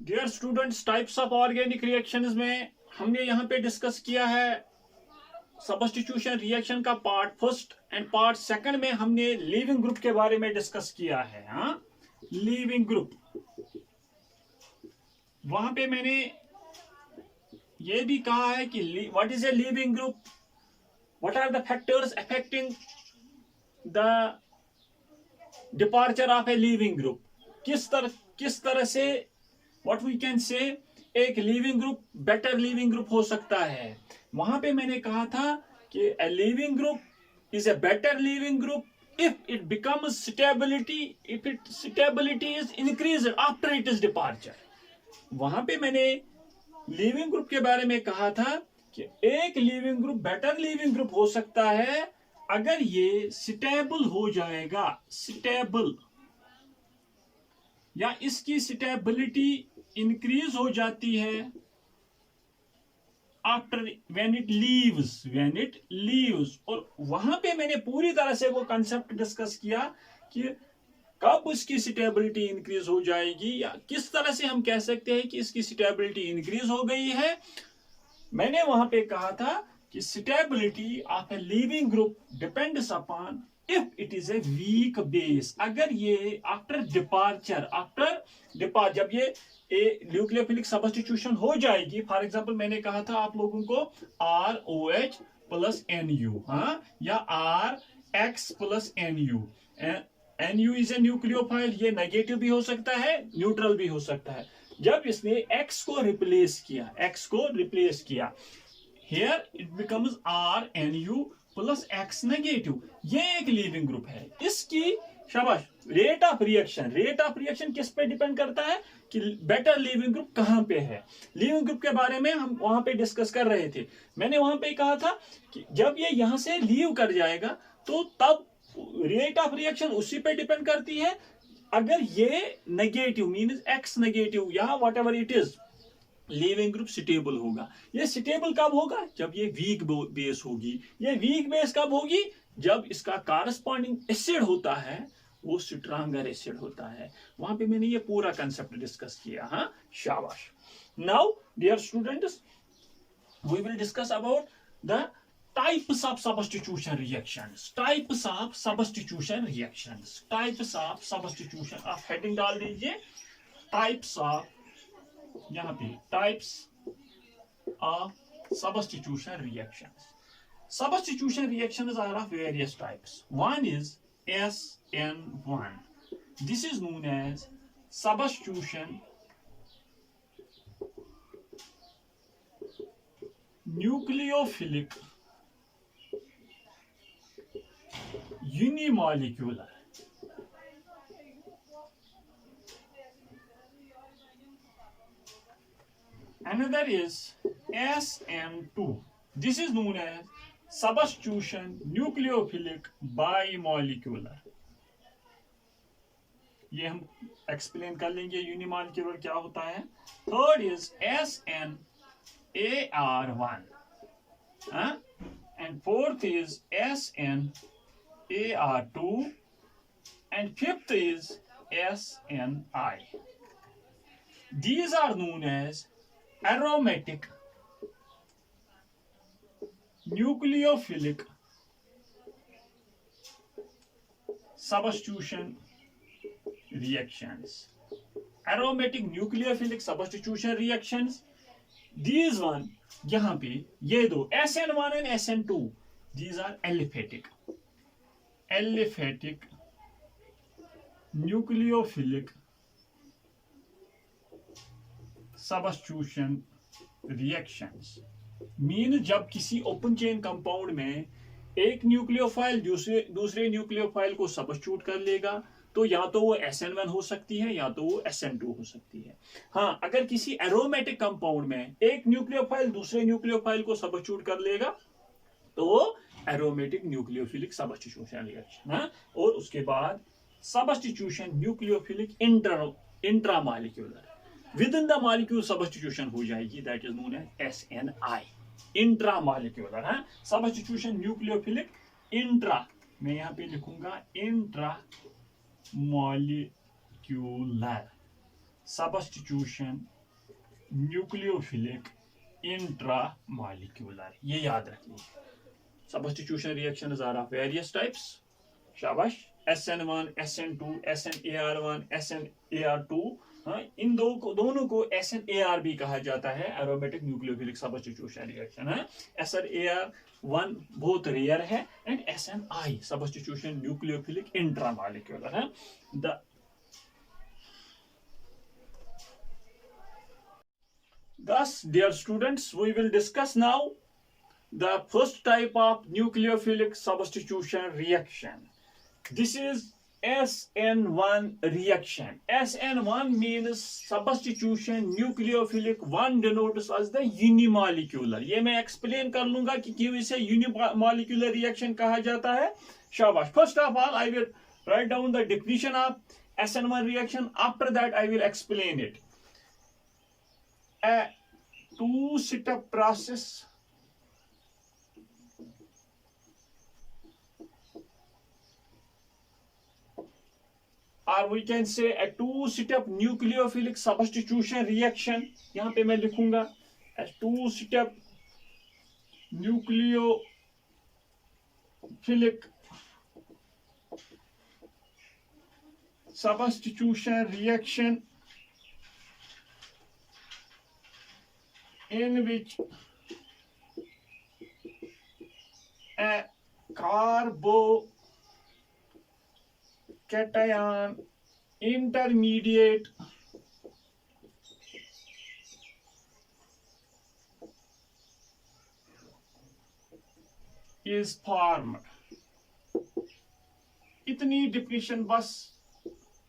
Dear students, types of organic reactions में हमने यहाँ पे डिस्कस किया है सब्स्टिट्यूशन रिएक्शन का part first and part second में हमने लीविंग ग्रुप के बारे में डिस्कस किया है। हाँ, लीविंग ग्रुप, वहां पे मैंने ये भी कहा है कि what is a leaving group, what are the factors affecting the departure of a leaving group. किस तरह से व्हाट वी कैन से एक leaving group better leaving group हो सकता है। वहां पे मैंने कहा था कि a leaving group is a better leaving group if it becomes stability, if it stability is increased after it is departure. वहां पे मैंने लिविंग ग्रुप के बारे में कहा था कि एक leaving group better leaving group हो सकता है अगर ये स्टेबल हो जाएगा, स्टेबल, या इसकी स्टेबिलिटी इंक्रीज हो जाती है आफ्टर व्हेन इट लीव्स। और वहां पे मैंने पूरी तरह से वो कंसेप्ट डिस्कस किया कि कब उसकी स्टेबिलिटी इंक्रीज हो जाएगी या किस तरह से हम कह सकते हैं कि इसकी स्टेबिलिटी इंक्रीज हो गई है। मैंने वहां पे कहा था कि stability of A leaving group depends upon if it is a weak base. अगर ये आफ्टर डिपार्चर जब ये न्यूक्लियोफिलिक सब्स्टिट्यूशन हो जाएगी, फॉर एग्जांपल मैंने कहा था आप लोगों को ROH प्लस NU, हाँ, या RX plus NU। NU is a nucleophile, ये नेगेटिव भी हो सकता है, न्यूट्रल भी हो सकता है। जब इसने X को रिप्लेस किया, here it becomes RNU plus X negative. ये एक लिविंग ग्रुप है। इसकी शाबाश, रेट ऑफ रिएक्शन किस पे डिपेंड करता है कि बेटर लिविंग ग्रुप कहां पे है। लिविंग ग्रुप के बारे में हम वहां पे डिस्कस कर रहे थे। मैंने वहां पे कहा था कि जब ये यहां से लीव कर जाएगा तो तब रेट ऑफ रिएक्शन उसी पे डिपेंड करती है। अगर ये नेगेटिव मींस X नेगेटिव या what ever it is, leaving group stable होगा। ये स्टेबल कब होगा? जब ये वीक बेस होगी। ये वीक बेस कब होगी? जब इसका कॉरस्पॉन्डिंग एसिड होता है वो स्ट्रॉन्गर एसिड होता है। वहां पे मैंने ये पूरा कंसेप्ट डिस्कस किया। हाँ, शाबाश। Now dear students, we will discuss about the types of substitution reactions. आप हेडिंग डाल दीजिए, टाइप्स ऑफ, यहाँ पे types of substitution reactions. Substitution reactions are of various types. One is SN1. This is known as substitution nucleophilic unimolecular. Another is SN2. This is known as substitution nucleophilic bimolecular. ये हम explain कर लेंगे unimolecular क्या होता है। Third is SNAR1 and fourth is SNAR2 and fifth is SNI. These are known as aromatic nucleophilic substitution reactions. Aromatic nucleophilic substitution reactions. These one, यहाँ पे ये दो SN1 and SN2, these are aliphatic nucleophilic substitution reactions. Mean जब किसी open chain compound में एक nucleophile दूसरे nucleophile को सब्स्टिट्यूट कर लेगा तो या तो वो SN1 हो सकती है या तो वो SN2 हो सकती है। हाँ, अगर किसी एरोमेटिक कंपाउंड में एक न्यूक्लियोफाइल दूसरे न्यूक्लियोफाइल को सब्स्टिट्यूट कर लेगा तो वो एरोमेटिक न्यूक्लियोफिलिक सब्स्टिट्यूशन रिएक्शन। हाँ, और उसके बाद substitution nucleophilic intramolecular, within the molecule substitution हो जाएगी, that is known as SNI, intramolecular. हाँ, सब्स्टिट्यूशन न्यूक्लियोफिलिक इंट्रा, मैं यहाँ पे लिखूंगा intramolecular substitution nucleophilic intramolecular, ये याद रखिए। Substitution reactions are of various types, शाबाश। SN1, SN2, SNAR1, SNAR2, हाँ, इन दोनों को SNAR भी कहा जाता है, एरोमेटिक न्यूक्लियोफिलिक सबस्टिट्यूशन रिएक्शन है। SNAR1 बहुत रेयर है, and SNI substitution nucleophilic intramolecular है। Thus, dear students, we will discuss now the first type of nucleophilic substitution reaction. This is SN1 reaction. SN1 means substitution nucleophilic, one denotes as the unimolecular. ये मैं explain कर लूंगा कि क्यों इसे unimolecular reaction कहा जाता है, शाबाश। First of all, I will write down the definition of SN1 reaction. After that, I will explain it. A two-step process or we can say a two-step nucleophilic substitution reaction. यहाँ पे मैं लिखूंगा a two-step nucleophilic substitution reaction in which a carbocation intermediate is formed. इतनी definition बस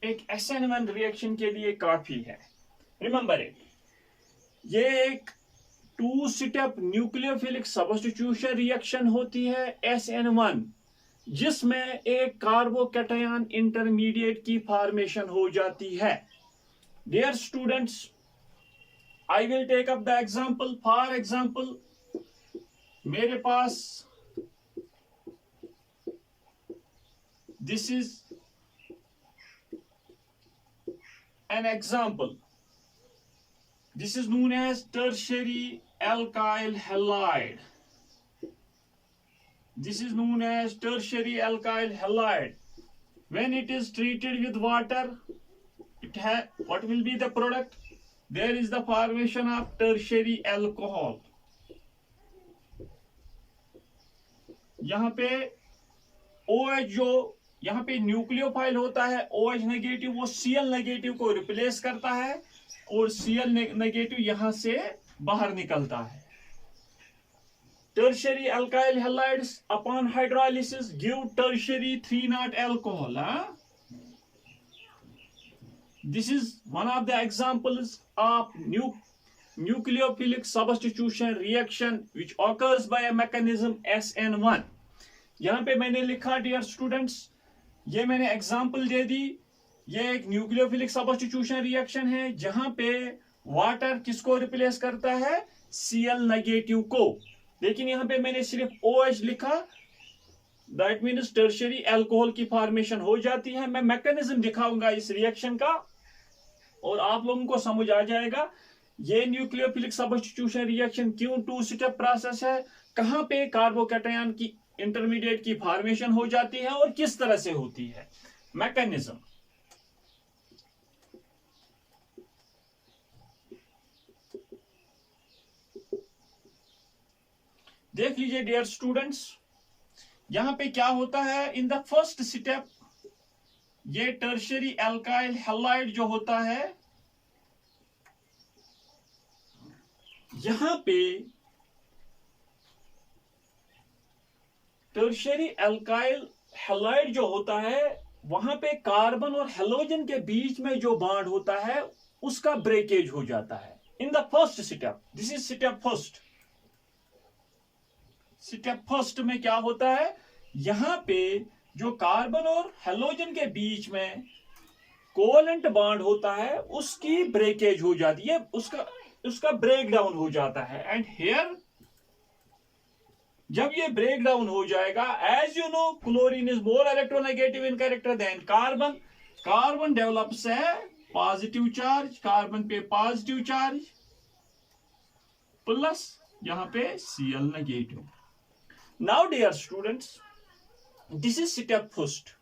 एक SN1 reaction के लिए काफी है। रिमेंबर इट, ये एक two step nucleophilic substitution reaction होती है SN1, जिसमें एक कार्बोकैटायन इंटरमीडिएट की फॉर्मेशन हो जाती है। Dear students, I will take up the example. For example, मेरे पास this is an example. This is known as tertiary alkyl halide. This is known as tertiary alkyl halide. When it is treated with water, what will be the product? There is the formation of tertiary alcohol. यहाँ पे OH जो यहाँ पे nucleophile होता है, OH negative, वो Cl negative को replace करता है और Cl नेगेटिव यहां से बाहर निकलता है। Tertiary alkyl halides upon hydrolysis give tertiary 3-not alcohol. This is one of the examples of nucleophilic substitution reaction which occurs by a mechanism SN1. यहाँ पे मैंने लिखा, डियर स्टूडेंट्स, ये मैंने एग्जांपल दे दी। ये एक न्यूक्लियोफिलिक सबस्टिट्यूशन रिएक्शन है जहां पे वाटर किसको रिप्लेस करता है? Cl नेगेटिव को। लेकिन यहाँ पे मैंने सिर्फ OH लिखा, दैट मीन्स टर्शियरी अल्कोहल की फॉर्मेशन हो जाती है। मैं मैकेनिज्म दिखाऊंगा इस रिएक्शन का और आप लोगों को समझ आ जाएगा ये न्यूक्लियोफिलिक सबस्टिट्यूशन रिएक्शन क्यों टू स्टेप प्रोसेस है, कहां पे कार्बोकैटायन की इंटरमीडिएट की फॉर्मेशन हो जाती है और किस तरह से होती है। मैकेनिज्म, देख लीजिए डियर स्टूडेंट्स, यहां पे क्या होता है। इन द फर्स्ट स्टेप ये टर्शियरी अल्काइल हैलाइड जो होता है, यहां पे टर्शियरी अल्काइल हैलाइड जो होता है वहां पे कार्बन और हेलोजन के बीच में जो बॉन्ड होता है उसका ब्रेकेज हो जाता है। In the first step, this is step first. Step first में क्या होता है, यहां पे जो कार्बन और हेलोजन के बीच में कोवेलेंट बॉन्ड होता है उसकी ब्रेकेज हो जाती है, उसका ब्रेक डाउन हो जाता है। एंड हियर जब ये ब्रेक डाउन हो जाएगा, as you know chlorine is more electronegative in character than carbon. Carbon develops है पॉजिटिव चार्ज, कार्बन पे पॉजिटिव चार्ज प्लस यहां पे Cl negative. Now dear students, this is step first.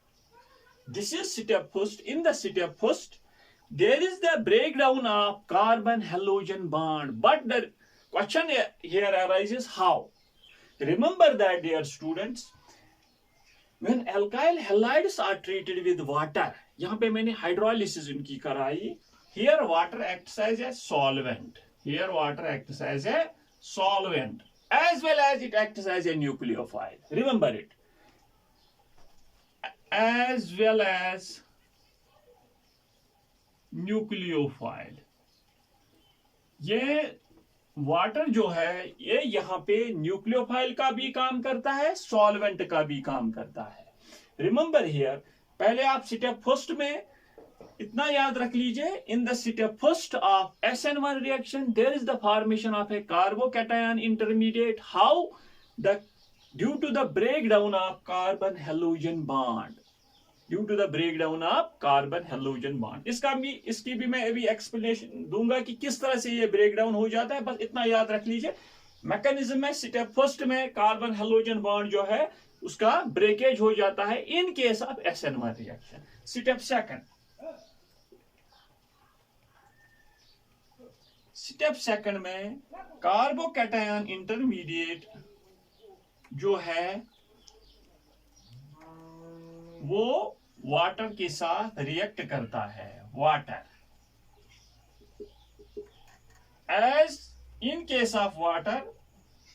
This is step first. In the step first, there is the breakdown of carbon halogen bond. But the question here arises how? Remember that, dear students, when alkyl halides are treated with water, यहाँ पे मैंने hydrolysis इनकी कराई. Here water acts as a solvent. Here water acts as a solvent, as well as it acts as a nucleophile. Remember it. As well as nucleophile. ये water जो है ये यहाँ पे न्यूक्लियोफाइल का भी काम करता है, सॉल्वेंट का भी काम करता है. रिमेंबर हियर, पहले आप स्टेप फर्स्ट में इतना याद रख लीजिए. In the step first of SN1 reaction there is the formation of a carbocation intermediate. How? The due to the breakdown of carbon halogen bond. Due to the breakdown of carbon halogen bond. इसकी भी मैं अभी explanation दूंगा कि किस तरह से ये ब्रेकडाउन हो जाता है. बस इतना याद रख लीजिए मैकेनिज्म में. स्टेप फर्स्ट में कार्बन हैलोजन बॉन्ड जो है उसका ब्रेकेज हो जाता है in case of SN1 reaction. Step second में कार्बोकैटायन इंटरमीडिएट जो है वो वाटर के साथ रिएक्ट करता है. Water, as in case of water,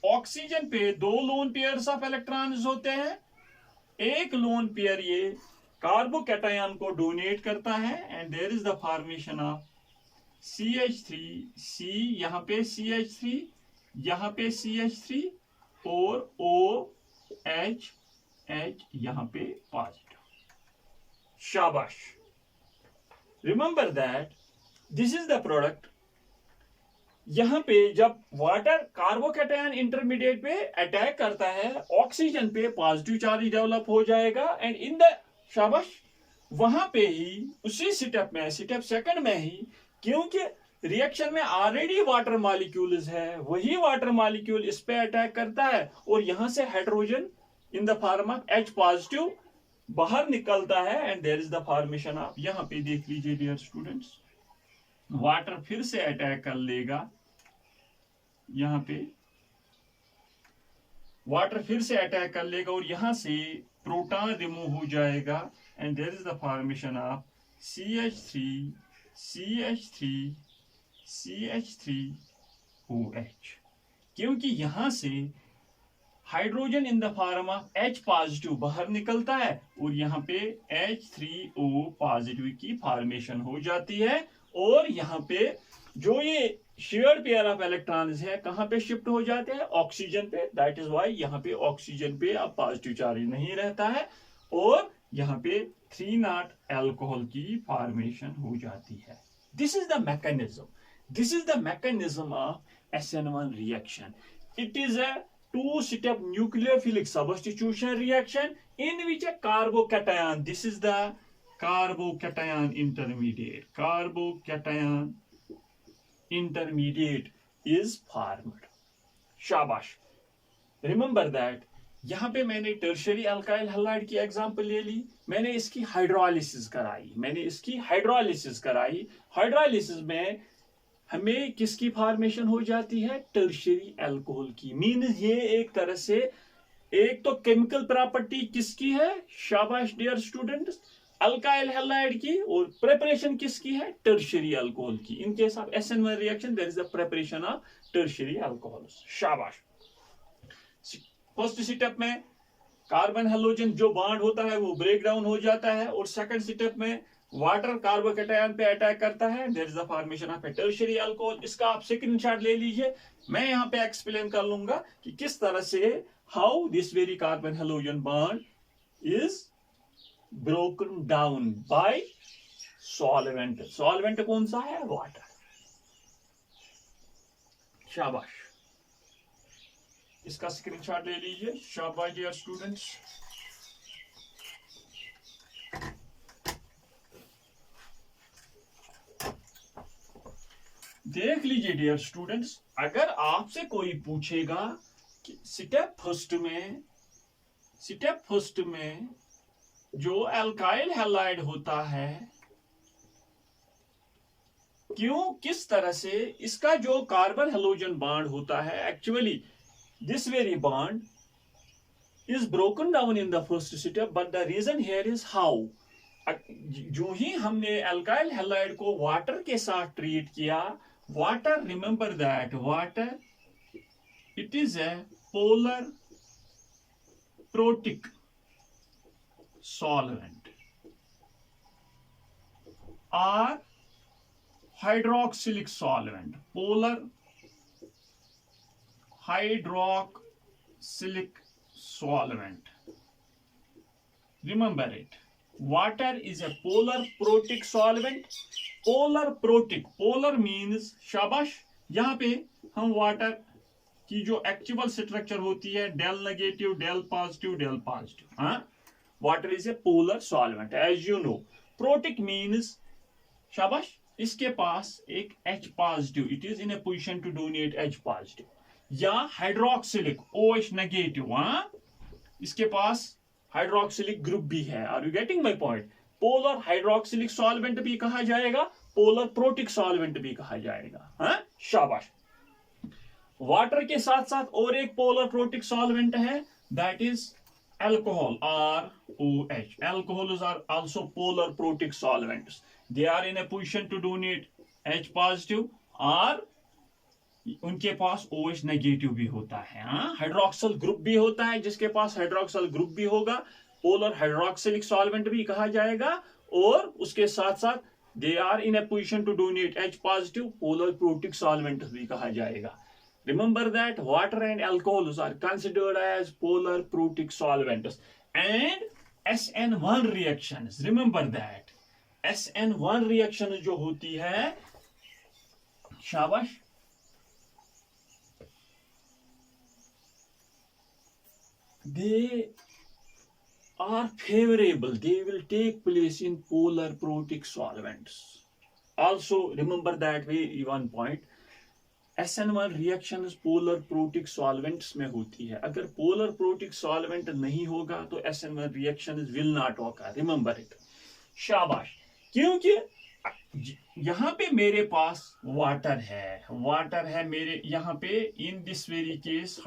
oxygen पे 2 लोन पेयर्स ऑफ इलेक्ट्रॉन्स होते हैं. एक लोन पेयर ये कार्बोकैटायन को डोनेट करता है and there is the formation of CH3, यहां पे CH3, यहां पे CH3 और OH यहां पे पॉजिटिव. शाबाश. Remember that this is the product. यहां पे जब वाटर कार्बोकैटायन इंटरमीडिएट पे अटैक करता है ऑक्सीजन पे पॉजिटिव चार्ज डेवलप हो जाएगा एंड इन द शाबाश वहां पे ही उसी स्टेप में, स्टेप सेकंड में ही, क्योंकि रिएक्शन में ऑलरेडी वाटर मॉलिक्यूल्स है, वही वाटर मॉलिक्यूल इस पे अटैक करता है और यहां से hydrogen in the form of H positive बाहर निकलता है and there is the formation of. यहां पे देख लीजिए डियर स्टूडेंट्स, वाटर फिर से अटैक कर लेगा. यहां पे वाटर फिर से अटैक कर लेगा और यहां से प्रोटॉन रिमूव हो जाएगा and there is the formation of CH3, CH3, CH3OH. क्योंकि यहां से hydrogen in the form of H positive बाहर निकलता है और यहाँ पे H3O पॉजिटिव की फॉर्मेशन हो जाती है और यहाँ पे जो ये शेयर्ड पेयर ऑफ इलेक्ट्रॉन्स है कहां पे शिफ्ट हो जाते हैं? ऑक्सीजन पे. दैट इज व्हाई यहाँ पे ऑक्सीजन पे अब पॉजिटिव चार्ज नहीं रहता है और यहाँ पे 3 अल्कोहल की फॉर्मेशन हो जाती है. This is the mechanism. This is the mechanism of SN1 reaction. It is a 2-step nucleophilic substitution reaction in which a carbocation, this is the carbocation intermediate, carbocation intermediate is formed. Shabash. Remember that. यहाँ पे मैंने tertiary alkyl halide की example ले ली, मैंने इसकी hydrolysis कराई. Hydrolysis में हमें किसकी फॉर्मेशन हो जाती है? टर्शियरी अल्कोहल की. मीन्स ये एक तरह से एक तो केमिकल प्रॉपर्टी किसकी है? शाबाश डियर स्टूडेंट्स, अल्काइल हैलाइड की, और प्रिपरेशन किसकी है? टर्शियरी अल्कोहल की. In case of SN1 reaction there is the preparation of tertiary alcohol. शाबाश. फर्स्ट स्टेप में कार्बन हैलोजन जो बॉन्ड होता है वो ब्रेक डाउन हो जाता है और सेकंड स्टेप में वाटर कार्बोकैटायन पे अटैक करता है. There is the formation of a tertiary alcohol. इसका आप स्क्रीनशॉट ले लीजिए. मैं यहाँ पे एक्सप्लेन कर लूंगा कि किस तरह से how this very carbon halogen bond is broken down by solvent. Solvent कौन सा है? वाटर. शाबाश. इसका स्क्रीनशॉट ले लीजिए. शाबाश डियर स्टूडेंट्स. देख लीजिए डियर स्टूडेंट्स, अगर आपसे कोई पूछेगा कि स्टेप फर्स्ट में जो अल्काइल हैलाइड होता है, क्यों किस तरह से इसका जो कार्बन हेलोजन बॉन्ड होता है, actually this very bond is broken down in the first step, but the reason here is how. जो ही हमने अल्काइल हैलाइड को वाटर के साथ ट्रीट किया, water, remember that water it is a polar protic solvent और hydroxylic solvent, polar hydroxylic solvent. Remember it. Water is a polar protic solvent. Polar protic. Polar means शाबाश, यहाँ पे हम water की जो एक्चुअल स्ट्रक्चर होती है, डेल नेगेटिव, डेल पॉजिटिव, हाँ, water is a polar solvent as you know. Protic means शाबाश, इसके पास एक H positive, it is in a position to donate H positive. या हाइड्रोक्सिलिक OH नेगेटिव, हाँ, इसके पास हाइड्रोक्सिलिक ग्रुप भी है. Are you getting my point? Polar hydroxylic solvent भी कहा जाएगा, पोलर प्रोटिक सॉल्वेंट भी कहा जाएगा, हाँ, शाबाश. वाटर के साथ साथ और एक पोलर प्रोटिक सॉल्वेंट है, that is alcohol, ROH. Alcohols are also polar protic solvents. They are in a position to donate H positive or उनके पास OH नेगेटिव भी होता है, हाइड्रोक्सल ग्रुप भी होता है, जिसके पास हाइड्रोक्सल ग्रुप भी होगा, पोलर हाइड्रोक्सिलिक सॉल्वेंट भी कहा जाएगा. और उसके साथ साथ they are in a position to donate H positive, polar protic solvent भी कहा जाएगा. Remember that water and alcohols are considered as polar protic solvents and SN1 reactions. Remember that SN1 reaction जो होती है, शाबाश, they are favorable, they will take place in polar protic solvents. Also remember that way one point, SN1 reactions polar protic solvents में होती है. अगर polar protic solvent नहीं होगा तो SN1 reactions will not occur. Remember it. शाबाश. क्योंकि यहाँ पे मेरे पास वाटर है मेरे यहाँ पे, in this very case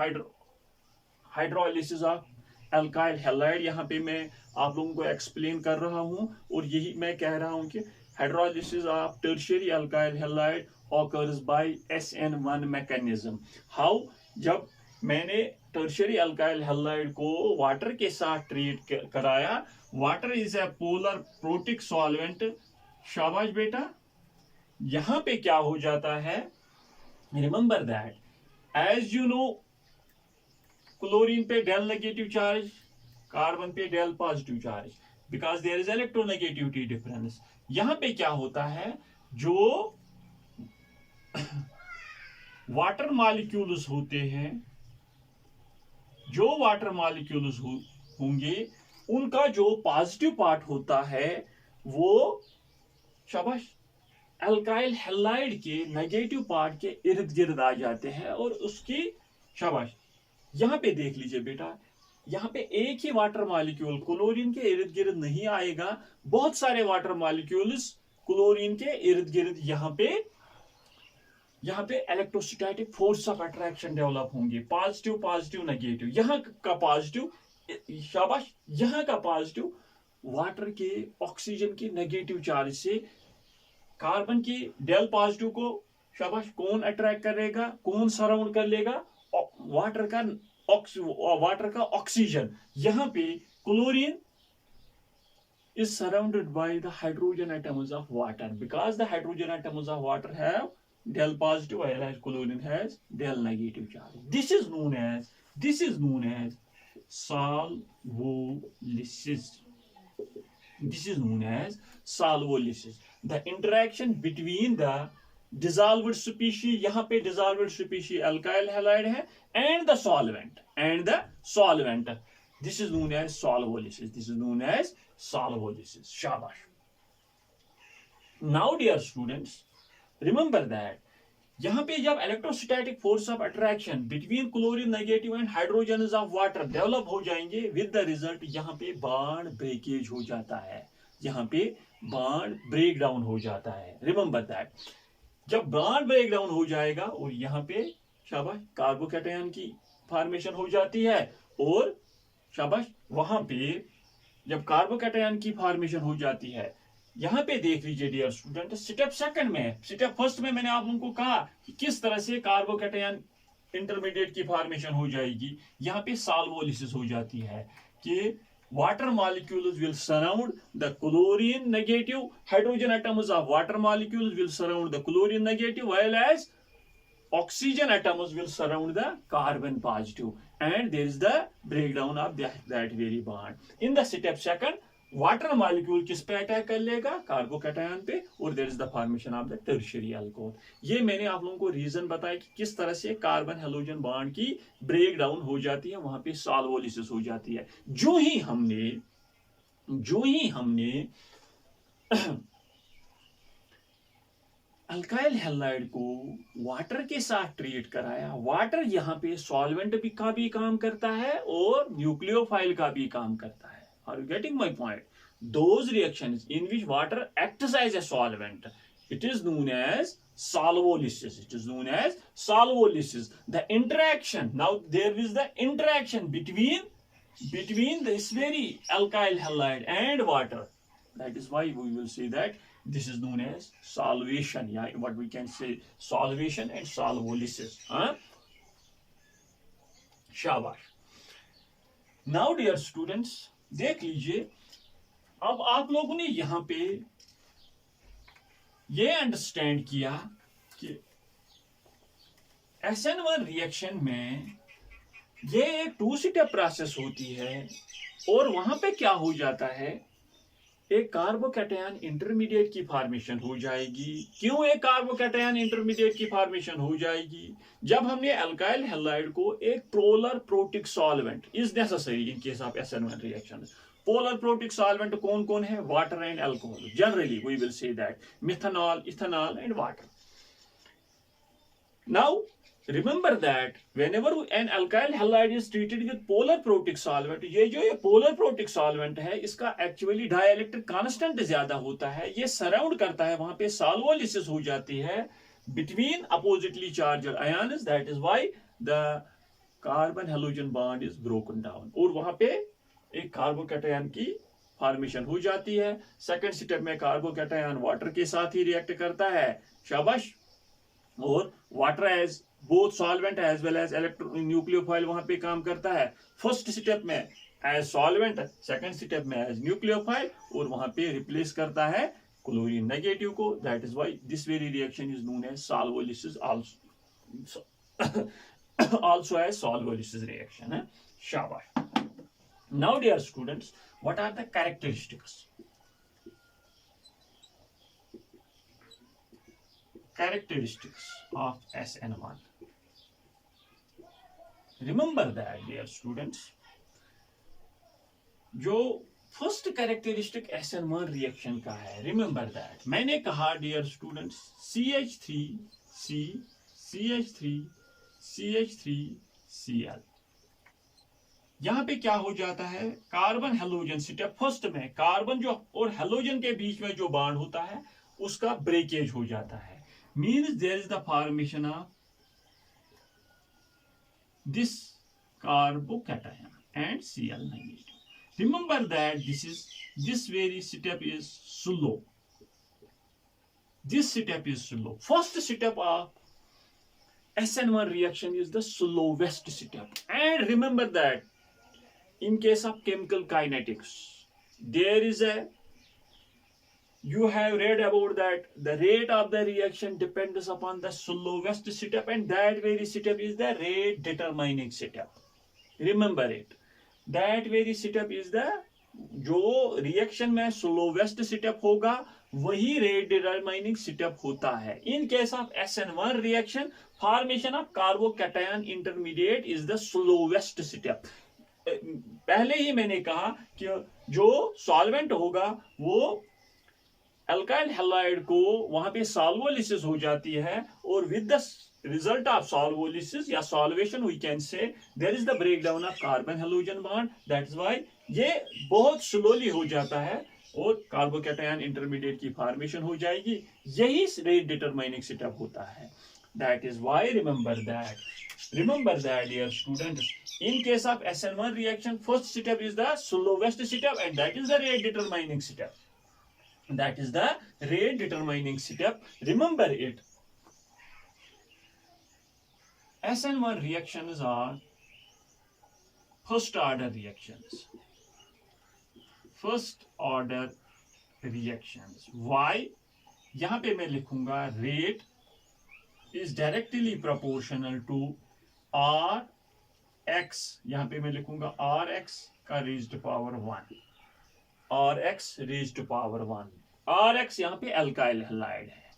hydrolysis of alkyl halide, यहाँ पे मैं आप लोगों को एक्सप्लेन कर रहा हूँ. और यही मैं कह रहा हूँ कि hydrolysis of tertiary alkyl halide occurs by SN1 mechanism. How? जब मैंने टर्शियरी अल्काइल हैलाइड को वाटर के साथ ट्रीट कराया, water is a polar protic solvent. शाबाश बेटा, यहाँ पे क्या हो जाता है, remember that as you know, chlorine पे डेल नेगेटिव चार्ज, कार्बन पे del positive charge, because there is electronegativity difference. यहां पे क्या होता है, जो वाटर मॉलिक्यूल्स होते हैं, जो वाटर मॉलिक्यूल्स होंगे, उनका जो पॉजिटिव पार्ट होता है वो शाबाश अल्काइल हैलाइड के नेगेटिव पार्ट के इर्द गिर्द आ जाते हैं. और उसकी शाबाश, यहां पे देख लीजिए बेटा, यहाँ पे एक ही वाटर मॉलिक्यूल क्लोरीन के इर्द गिर्द नहीं आएगा, बहुत सारे वाटर मॉलिक्यूल्स क्लोरीन के इर्द गिर्द यहाँ पे electrostatic force of attraction develop होंगे, पॉजिटिव नेगेटिव. यहाँ का पॉजिटिव, शाबाश, यहाँ का पॉजिटिव वाटर के ऑक्सीजन के नेगेटिव चार्ज से कार्बन की डेल पॉजिटिव को शाबाश कौन अट्रैक्ट करेगा, कौन सराउंड कर लेगा, वाटर का ऑक्सीजन. यहाँ पे chlorine is surrounded by the hydrogen atoms of water, because the hydrogen atoms of water have del positive whereas chlorine has del negative charge. This is known as solvolysis. This is known as solvolysis. The interaction between the dissolved species, यहाँ पे dissolved species alkyl halide है, and the solvent. This is known as solvolysis. Shabash. Now, dear students, remember that यहाँ पे जब electrostatic force of attraction between chlorine negative and hydrogen of water develop हो जाएंगे, with the result यहाँ पे bond breakage हो जाता है, यहाँ पे बॉन्ड ब्रेक डाउन हो जाता है। रिमेंबर दैट, जब बॉन्ड ब्रेक डाउन हो जाएगा और यहाँ पे शाबाश कार्बोकैटायन की फॉर्मेशन हो जाती है, और शाबाश वहां पे जब कार्बोकैटायन की फॉर्मेशन हो जाती है, यहाँ पे देख लीजिए डियर स्टूडेंट, स्टेप सेकंड में, स्टेप फर्स्ट में मैंने आप लोगों को कहा कि किस तरह से कार्बोकैटायन इंटरमीडिएट की फॉर्मेशन हो जाएगी। यहाँ पे सॉल्वोलिसिस हो जाती है कि water molecules will surround the chlorine negative, hydrogen atoms of water molecules will surround the chlorine negative, while as oxygen atoms will surround the carbon positive, and there is the breakdown of that very bond. In the step second, water molecule किस पे attack कर लेगा, carbocation पे, और there is the formation of the tertiary alcohol. ये मैंने आप लोगों को रीजन बताया कि किस तरह से कार्बन हेलोजन बॉन्ड की ब्रेक डाउन हो जाती है, वहां पे सॉल्वोलिसिस हो जाती है। जो ही हमने अल्काइल हैलाइड को वाटर के साथ ट्रीट कराया, वाटर यहाँ पे सॉल्वेंट का भी काम करता है और न्यूक्लियोफाइल का भी काम करता है। Are you getting my point? Those reactions in which water acts as a solvent, it is known as solvolysis. It is known as solvolysis. The interaction, now there is the interaction between this very alkyl halide and water. That is why we will say that this is known as solvation. Yeah, what we can say, solvation and solvolysis. शाबाश। Now dear students, देख लीजिए, अब आप लोगों ने यहां पे ये अंडरस्टैंड किया कि SN1 रिएक्शन में ये एक 2 स्टेप प्रोसेस होती है, और वहां पे क्या हो जाता है, एक कार्बोकैटायन इंटरमीडिएट की फॉर्मेशन हो जाएगी। क्यों एक कार्बोकैटायन इंटरमीडिएट की फॉर्मेशन हो जाएगी? जब हमने अल्काइल हैलाइड को एक polar protic solvent is necessary in case of SN1 reaction. Polar protic solvent कौन कौन है? Water and alcohol. Generally we will say that methanol, ethanol and water. Now remember that whenever an alkyl halide is treated with polar protic solvent, ये polar protic solvent है, इसका actually dielectric constant ज्यादा होता है, ये surround करता है, वहां पे सॉल्वोलिसिस हो जाती है between oppositely charged ions, that is why the carbon halogen bond is broken down, और वहां पे एक कार्बोकैटायन की फॉर्मेशन हो जाती है। सेकंड स्टेप में कार्बोकैटायन वाटर के साथ ही रिएक्ट करता है, शाबाश, और water as both solvent as well as nucleophile वहां पे काम करता है। फर्स्ट स्टेप में एज सॉल्वेंट, सेकंड स्टेप में एज न्यूक्लियोफाइल, और वहां पे रिप्लेस करता है क्लोरीन नेगेटिव को। That is why this very reaction is known as solvolysis, also as solvolysis reaction है। शाबाश। Now dear students, what are the characteristics? Characteristics of SN1. Remember that dear students, जो first characteristic SN1 reaction का है, remember that मैंने कहा dear students, CH3C CH3 CH3 Cl। यहां पे क्या हो जाता है, कार्बन हेलोजन स्टेप फर्स्ट में कार्बन जो और हेलोजन के बीच में जो बॉन्ड होता है उसका ब्रेकेज हो जाता है, means there is the formation of this carbocation and Cl negative. Remember that this very step is slow. This step is slow. First step of SN1 reaction is the slowest step. And remember that in case of chemical kinetics, there is a, you have read about that the rate of the reaction depends upon the slowest step, and that very step is the rate determining step. Remember it, that very step is the, जो reaction में slowest step होगा वही rate determining step होता है। In case of SN1 reaction, formation of carbocation intermediate is the slowest step. पहले ही मैंने कहा कि जो सॉल्वेंट होगा वो अल्काइल हैलाइड को वहां पे सॉल्वोलिसिस हो जाती है और with the result of solvolysis या solvation we can say there is the breakdown of carbon halogen bond. that is why ये बहुत slowly हो जाता है और कार्बोकैटायन इंटरमीडिएट की फॉर्मेशन हो जाएगी. यही रेट डिटरमाइनिंग स्टेप होता है. that is why remember that dear students, in case of SN1 reaction, first step is the slowest step and that is the rate determining step. Remember it. SN1 reactions are first order reactions. Why? यहां पे मैं लिखूंगा rate is directly proportional to Rx. यहां पे मैं लिखूंगा Rx का raised to power 1. Rx raised to power 1. Rx यहां पे alkyl halide है.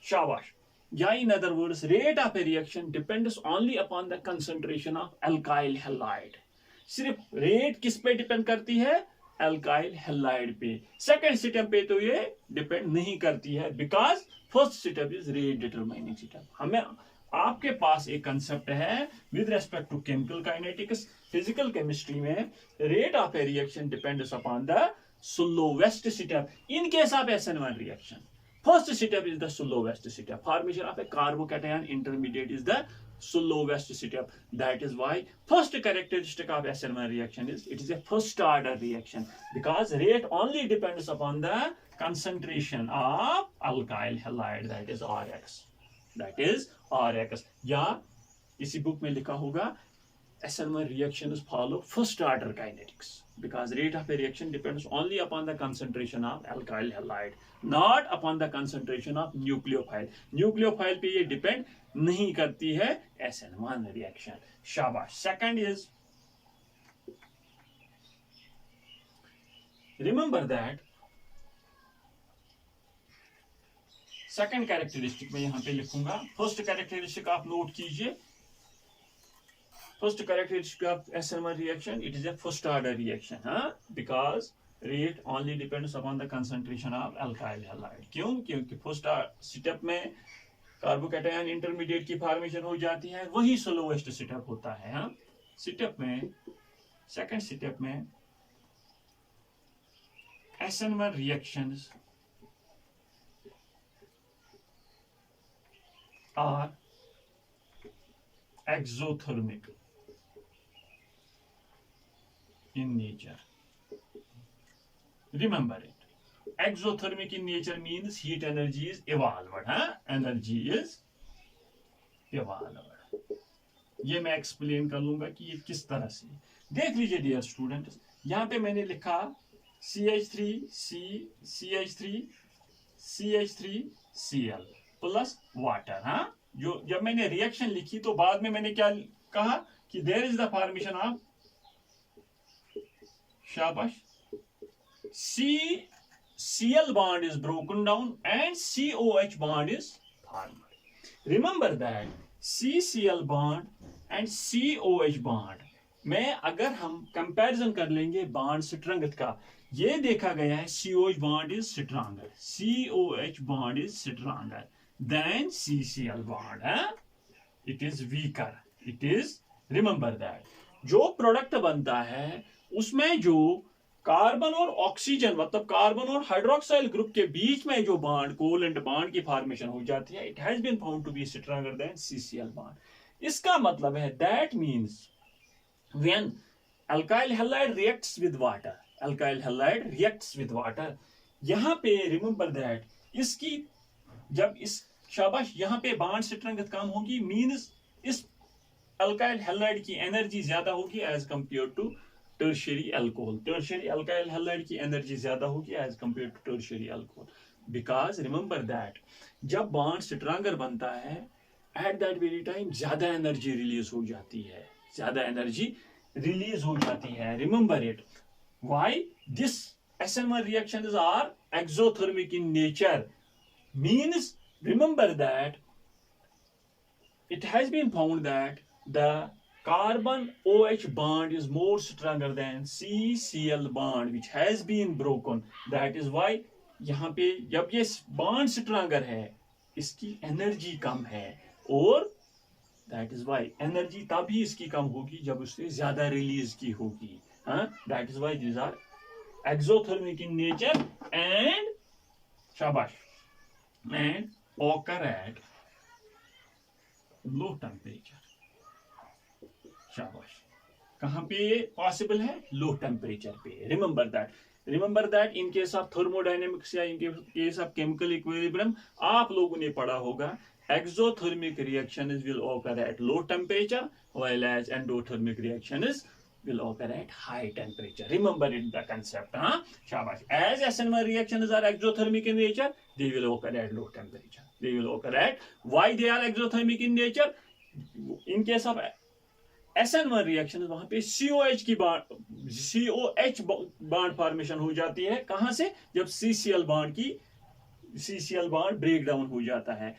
शाबाश. या in other words, rate of a reaction depends only upon the concentration of alkyl halide. सिर्फ रेट किस पे डिपेंड करती है? अल्काइल हैलाइड पे. सेकंड स्टेप पे तो ये डिपेंड नहीं करती है because first step is rate determining step. हमें आपके पास एक कंसेप्ट है with respect to chemical kinetics. Physical chemistry में rate of a reaction depends upon the slowest step. In case of SN1 reaction, first step is the slowest step. Formation of a carbocation intermediate is the slowest step. That is why first characteristic of SN1 reaction is it is a first order reaction because rate only depends upon the concentration of alkyl halide, that is Rx. या इसी book में लिखा होगा SN1 reactions follow first order kinetics because rate of a reaction depends only upon the concentration of alkyl halide, not upon the concentration of nucleophile. Nucleophile पे ये depend नहीं करती है SN1 reaction. शाबाश. Second is, remember that second characteristic मैं यहाँ पे लिखूंगा. First characteristic आप नोट कीजिए. First characteristic of SN1 reaction, it is a first order reaction, because rate only depends upon the concentration of alkyl halide. क्यों? क्योंकि first step में carbocation intermediate की फॉर्मेशन हो जाती है, वही स्लोवेस्ट स्टेप होता है. स्टेप में सेकंड स्टेप में SN1 reactions are exothermic in nature. Remember it. Exothermic in nature means heat energy is evolved. Energy is evolved. ये मैं एक्सप्लेन कर लूंगा कि ये किस तरह से. देख लीजिए डियर स्टूडेंट्स, यहाँ पे मैंने लिखा CH3Cl प्लस वाटर. जो जब मैंने रिएक्शन लिखी तो बाद में मैंने क्या कहा कि there is the formation of, शाबाश, Cl bond is broken down and COH bond is formed. Remember that CCl bond and COH bond में अगर हम कंपैरिजन कर लेंगे बॉन्ड स्ट्रेंथ का, ये देखा गया है COH bond is stronger. COH bond is stronger than CCl bond. It is weaker. It is, remember that. जो प्रोडक्ट बनता है उसमें जो कार्बन और ऑक्सीजन मतलब कार्बन और हाइड्रोक्साइल ग्रुप के बीच में जो बॉन्ड कोवेलेंट बॉन्ड की फॉर्मेशन हो जाती है, it has been found to be stronger than CCl bond. इसका मतलब है that means when alkyl halide reacts with water, यहां पे रिमेंबर दैट इसकी जब इस शाबाश यहां पे बॉन्ड स्ट्रेंथ कम होगी मींस इस अल्काइल हैलाइड की एनर्जी ज्यादा होगी as compare to tertiary alcohol. Tertiary alkyl halide की एनर्जी ज्यादा होगी as compare to tertiary alcohol. Because remember that जब बॉन्ड स्ट्रॉन्गर बनता है एट दैट वेरी टाइम ज्यादा एनर्जी रिलीज हो जाती है. Remember it. Why this SN1 reactions are exothermic in nature means remember that it has been found that the carbon OH bond is more stronger than CCl bond which has been broken. That is why यहाँ पे जब ये bond stronger है, इसकी energy कम है, और that is Y energy तभी इसकी कम होगी जब उसने ज्यादा रिलीज की होगी। That is why these are exothermic in nature and शाबाश and occur at low temperature. शाबाश, कहां पे पॉसिबल है? लो टेम्परेचर पे। Remember that in case of thermodynamics या in case of chemical equilibrium आप लोगों ने पढ़ा होगा exothermic reactions will occur at low temperature while as endothermic reactions will occur at high temperature. Remember it, the concept. Shabash. As SN1 reactions are exothermic in nature, they will occur at low temperature. They will occur at, why they are exothermic in nature? In case of SN1 reactions वहां पे COH की COH bond formation हो जाती है। कहां से? जब CCl bond break down हो जाता है।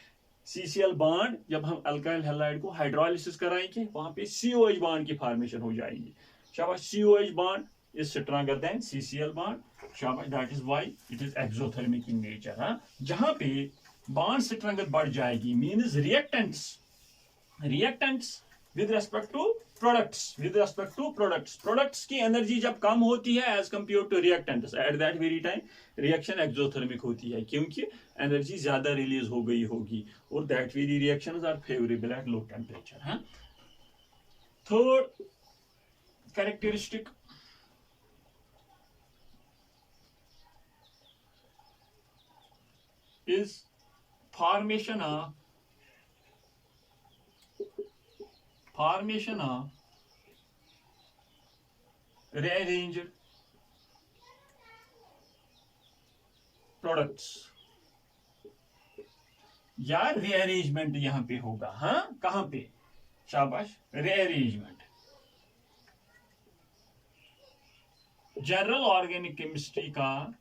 CCl बॉन्ड जब हम अल्काइल हैलाइड को हाइड्रोलिसिस कराएंगे वहां पे COH बॉन्ड की फॉर्मेशन हो जाएगी। शाबाश, COH bond is stronger than CCl bond. शाबाश, that is why it is exothermic in nature. जहां पे बॉन्ड स्ट्रेंथ बढ़ जाएगी means reactants with respect to products की एनर्जी जब कम होती है as compared to reactants, at that very time reaction exothermic होती है क्योंकि एनर्जी ज्यादा रिलीज हो गई होगी, और that very reactions are favorable at low temperature. Third characteristic is formation of rearranged products या रीअरेंजमेंट यहां पे होगा। कहां पे? शाबाश, रीअरेंजमेंट। जनरल ऑर्गेनिक केमिस्ट्री का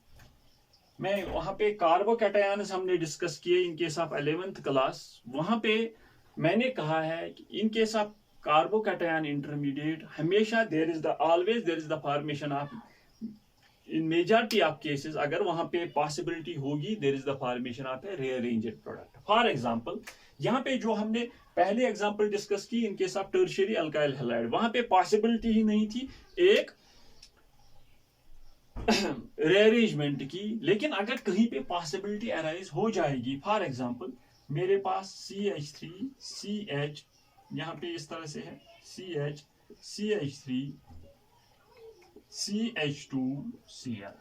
मैं वहां पे कार्बोकैटायंस हमने डिस्कस किए इन केस ऑफ 11th क्लास। वहां पे मैंने कहा है कि in case of carbocation intermediate हमेशा there is the formation of, in majority of cases अगर वहां पे पॉसिबिलिटी होगी there is the formation of a rearranged product. For example यहाँ पे जो हमने पहले एग्जांपल डिस्कस की in case of tertiary alkyl halide, वहां पे पॉसिबिलिटी ही नहीं थी एक रीअरेंजमेंट की, लेकिन अगर कहीं पे पॉसिबिलिटी अराइज हो जाएगी, फॉर एग्जांपल मेरे पास CH3CH यहाँ पे इस तरह से है CH3CH2Cl,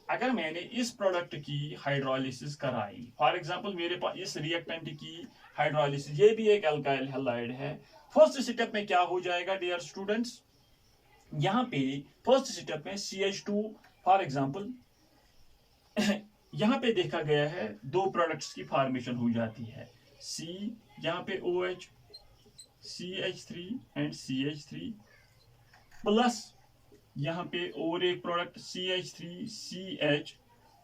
अगर मैंने इस प्रोडक्ट की हाइड्रोलिसिस कराई, फॉर एग्जांपल मेरे पास इस रिएक्टेंट की हाइड्रोलिसिस, ये भी एक अल्काइल हैलाइड है। फर्स्ट स्टेप में क्या हो जाएगा डियर स्टूडेंट्स? यहाँ पे फर्स्ट स्टेप में CH2 फॉर एग्जांपल यहाँ पे देखा गया है दो प्रोडक्ट्स की फॉर्मेशन हो जाती है, C यहाँ पे OH CH3 and CH3 plus यहाँ पे और एक प्रोडक्ट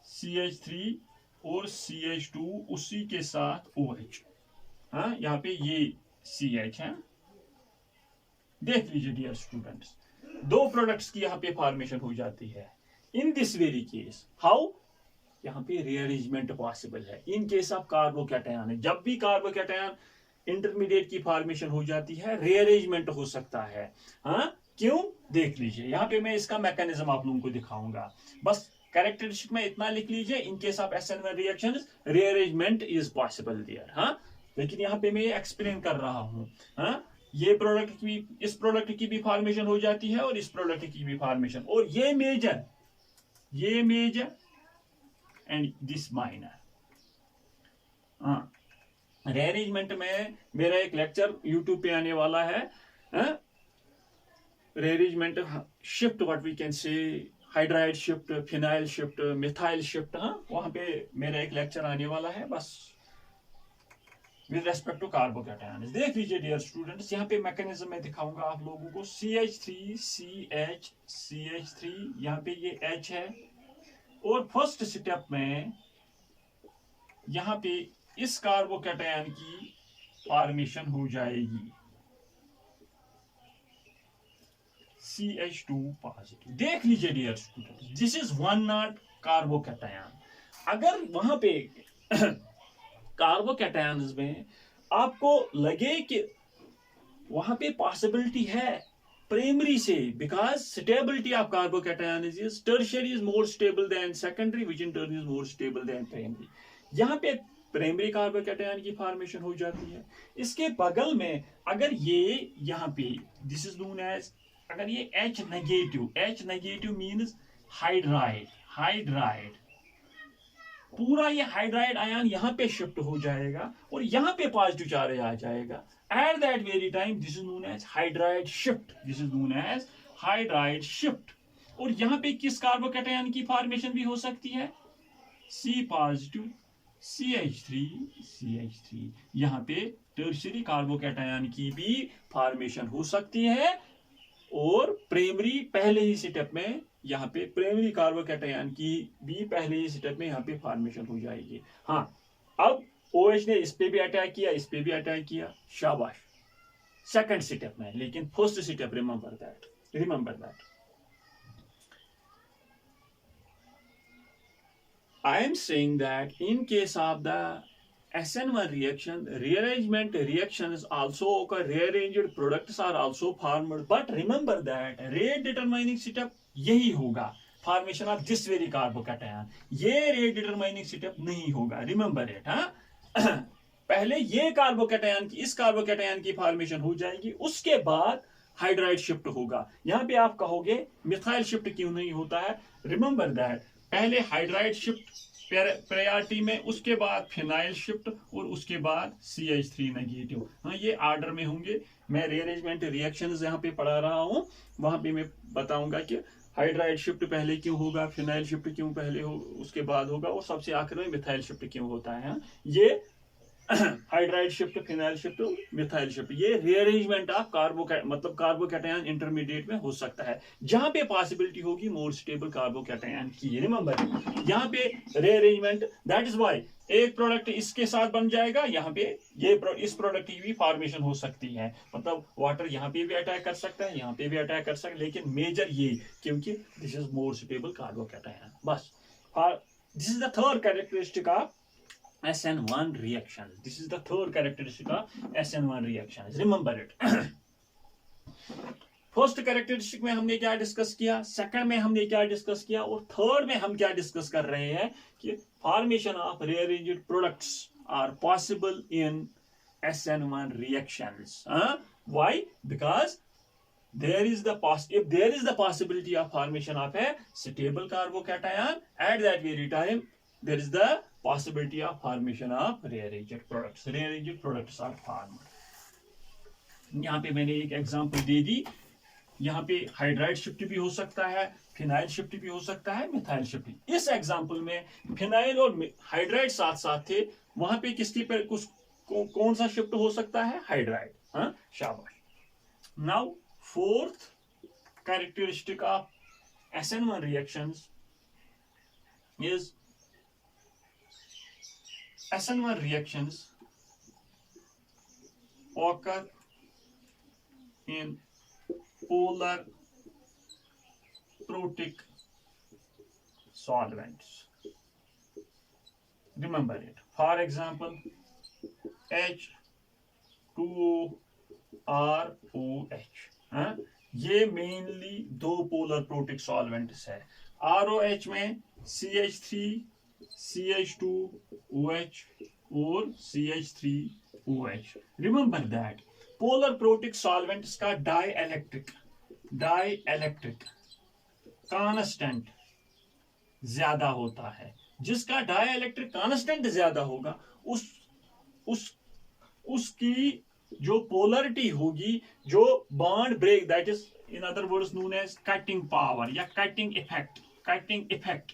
CH3 और CH2 उसी के साथ OH। यहाँ पे ये CH है। देख लीजिए डियर स्टूडेंट्स, दो प्रोडक्ट्स की यहाँ पे फॉर्मेशन हो जाती है। In this very case how? यहाँ पे रीअरेंजमेंट पॉसिबल है इन केस ऑफ कार्बोकैटायन है। जब भी कार्बोकैटायन इंटरमीडिएट की फॉर्मेशन हो जाती है रीअरेंजमेंट हो सकता है। क्यों? देख लीजिए, यहाँ पे मैं इसका मैकेनिज्म आप लोगों को दिखाऊंगा। बस कैरेक्टरिस्टिक में इतना लिख लीजिए, in case of SN1 reactions rearrangement is possible there. लेकिन यहाँ पे मैं ये एक्सप्लेन कर रहा हूँ। ये प्रोडक्ट की इस प्रोडक्ट की भी फॉर्मेशन हो जाती है और इस प्रोडक्ट की भी फॉर्मेशन, और ये major and this minor. Rearrangement में मेरा एक लेक्चर यूट्यूब पे आने वाला है, rearrangement shift, what we can say hydride shift, phenyl shift, methyl shift. वहां पे मेरा एक लेक्चर आने वाला है बस विद रेस्पेक्ट टू कार्बोकैटायंस। देख लीजिए डियर स्टूडेंट्स, यहाँ पे मैकेनिज्म मैं दिखाऊंगा आप लोगों को। CH3 यहाँ पे ये H है, और फर्स्ट स्टेप में यहाँ पे इस कार्बोकैटायन की फॉर्मेशन हो जाएगी CH2 पॉजिटिव। देख लीजिए dear students, this is 1 not carbocation. अगर वहां पे कार्बोकैटायंस में आपको लगे कि वहां पे पॉसिबिलिटी है प्राइमरी से, because stability of carbocation is tertiary is more stable then secondary which in turn is more stable then primary, यहाँ पे प्राइमरी कार्बोकैटायन की फॉर्मेशन हो जाती है। इसके बगल में अगर ये यहाँ पे दिस इज नोन एज, अगर ये H नेगेटिव मींस हाइड्राइड, पूरा ये हाइड्राइड आयन यहाँ पे शिफ्ट हो जाएगा और यहाँ पे पॉजिटिव चार्ज आ जाएगा। At that very time this is known as hydride shift. और यहाँ पे किस कार्बोकैटायन की फॉर्मेशन भी हो सकती है, C पॉजिटिव CH3, यहाँ पे टर्शियरी कार्बोकैटायन की भी फॉर्मेशन हो सकती है। और प्राइमरी पहले ही स्टेप में यहाँ पे प्राइमरी कार्बोकैटायन की भी पहले ही स्टेप में यहाँ पे फॉर्मेशन हो जाएगी। हाँ, अब OH ने इस पे भी अटैक किया, इस पे भी अटैक किया, शाबाश, सेकंड स्टेप में। लेकिन first step remember that I am saying that in case of the SN1 reaction, rearrangement reactions also occur, rearranged products are also formed, but remember that rate determining step यही होगा, formation of this very carbocation, ये rate determining step नहीं होगा, remember it. हाँ पहले ये carbocation की, इस कार्बोकैटायन की फॉर्मेशन हो जाएगी, उसके बाद हाइड्राइड शिफ्ट होगा। यहाँ पे आप कहोगे मिथाइल शिफ्ट क्यों नहीं होता है, रिमेंबर दैट पहले हाइड्राइड शिफ्ट प्रायोरिटी में, उसके बाद फिनाइल शिफ्ट और उसके बाद CH3 नेगेटिव। हाँ, ये ऑर्डर में होंगे। मैं रीअरेंजमेंट रिएक्शंस यहाँ पे पढ़ा रहा हूँ, वहां पे मैं बताऊंगा कि हाइड्राइड शिफ्ट पहले क्यों होगा, फिनाइल शिफ्ट क्यों पहले हो उसके बाद होगा, और सबसे आखिर में मिथाइल शिफ्ट क्यों होता है। हाँ, ये hydride shift, phenyl shift, methyl shift, ये रीअरेंजमेंट ऑफ मतलब कार्बोकैटायन इंटरमीडिएट में हो सकता है, जहां पे पॉसिबिलिटी होगी मोर स्टेबल कार्बोकैटायन की। रिमेंबर यहाँ पे रीअरेंजमेंट, दैट इज व्हाई एक प्रोडक्ट इसके साथ बन जाएगा, यहाँ पे ये इस प्रोडक्ट की भी फॉर्मेशन हो सकती है, मतलब वाटर यहाँ पे भी अटैक कर सकता है, यहाँ पे भी अटैक कर सकता है, लेकिन मेजर ये क्योंकि this is more stable carbocation. बस this is the third characteristic of SN1 reactions. This is the third characteristic of SN1 reactions. Remember it. First characteristic में हमने क्या डिस्कस किया, सेकंड में हमने क्या डिस्कस किया, और थर्ड में हम क्या डिस्कस कर रहे हैं कि formation of rearranged products are possible in SN1 reactions. Why? Because if there is the possibility of formation of a stable carbocation, at that very time there is the possibility of formation of rearranged products. Rearranged products are formed. यहाँ पे मैंने एक example दे दी, यहाँ पे hydride shift भी हो सकता है, फिनाइल शिफ्ट भी हो सकता है, मिथाइल शिफ्ट। इस एग्जांपल में फिनाइल और हाइड्राइड साथ साथ थे, वहां पे किसकी पर कौन सा शिफ्ट हो सकता है, हाइड्राइड। हाँ, शाबाश। Now fourth characteristic of SN1 reactions is SN1 reactions occur in polar protic solvents. Remember it. For example, H2OROH. ये मेनली दो पोलर प्रोटिक सॉल्वेंट्स है। ROH में CH3 CH2OH और CH3OH। Remember that polar protic solvents का dielectric constant ज्यादा होता है। जिसका डाइइलेक्ट्रिक कांस्टेंट ज्यादा होगा उसकी जो पोलरिटी होगी, जो bond break, that is in other words known as cutting power या कटिंग इफेक्ट।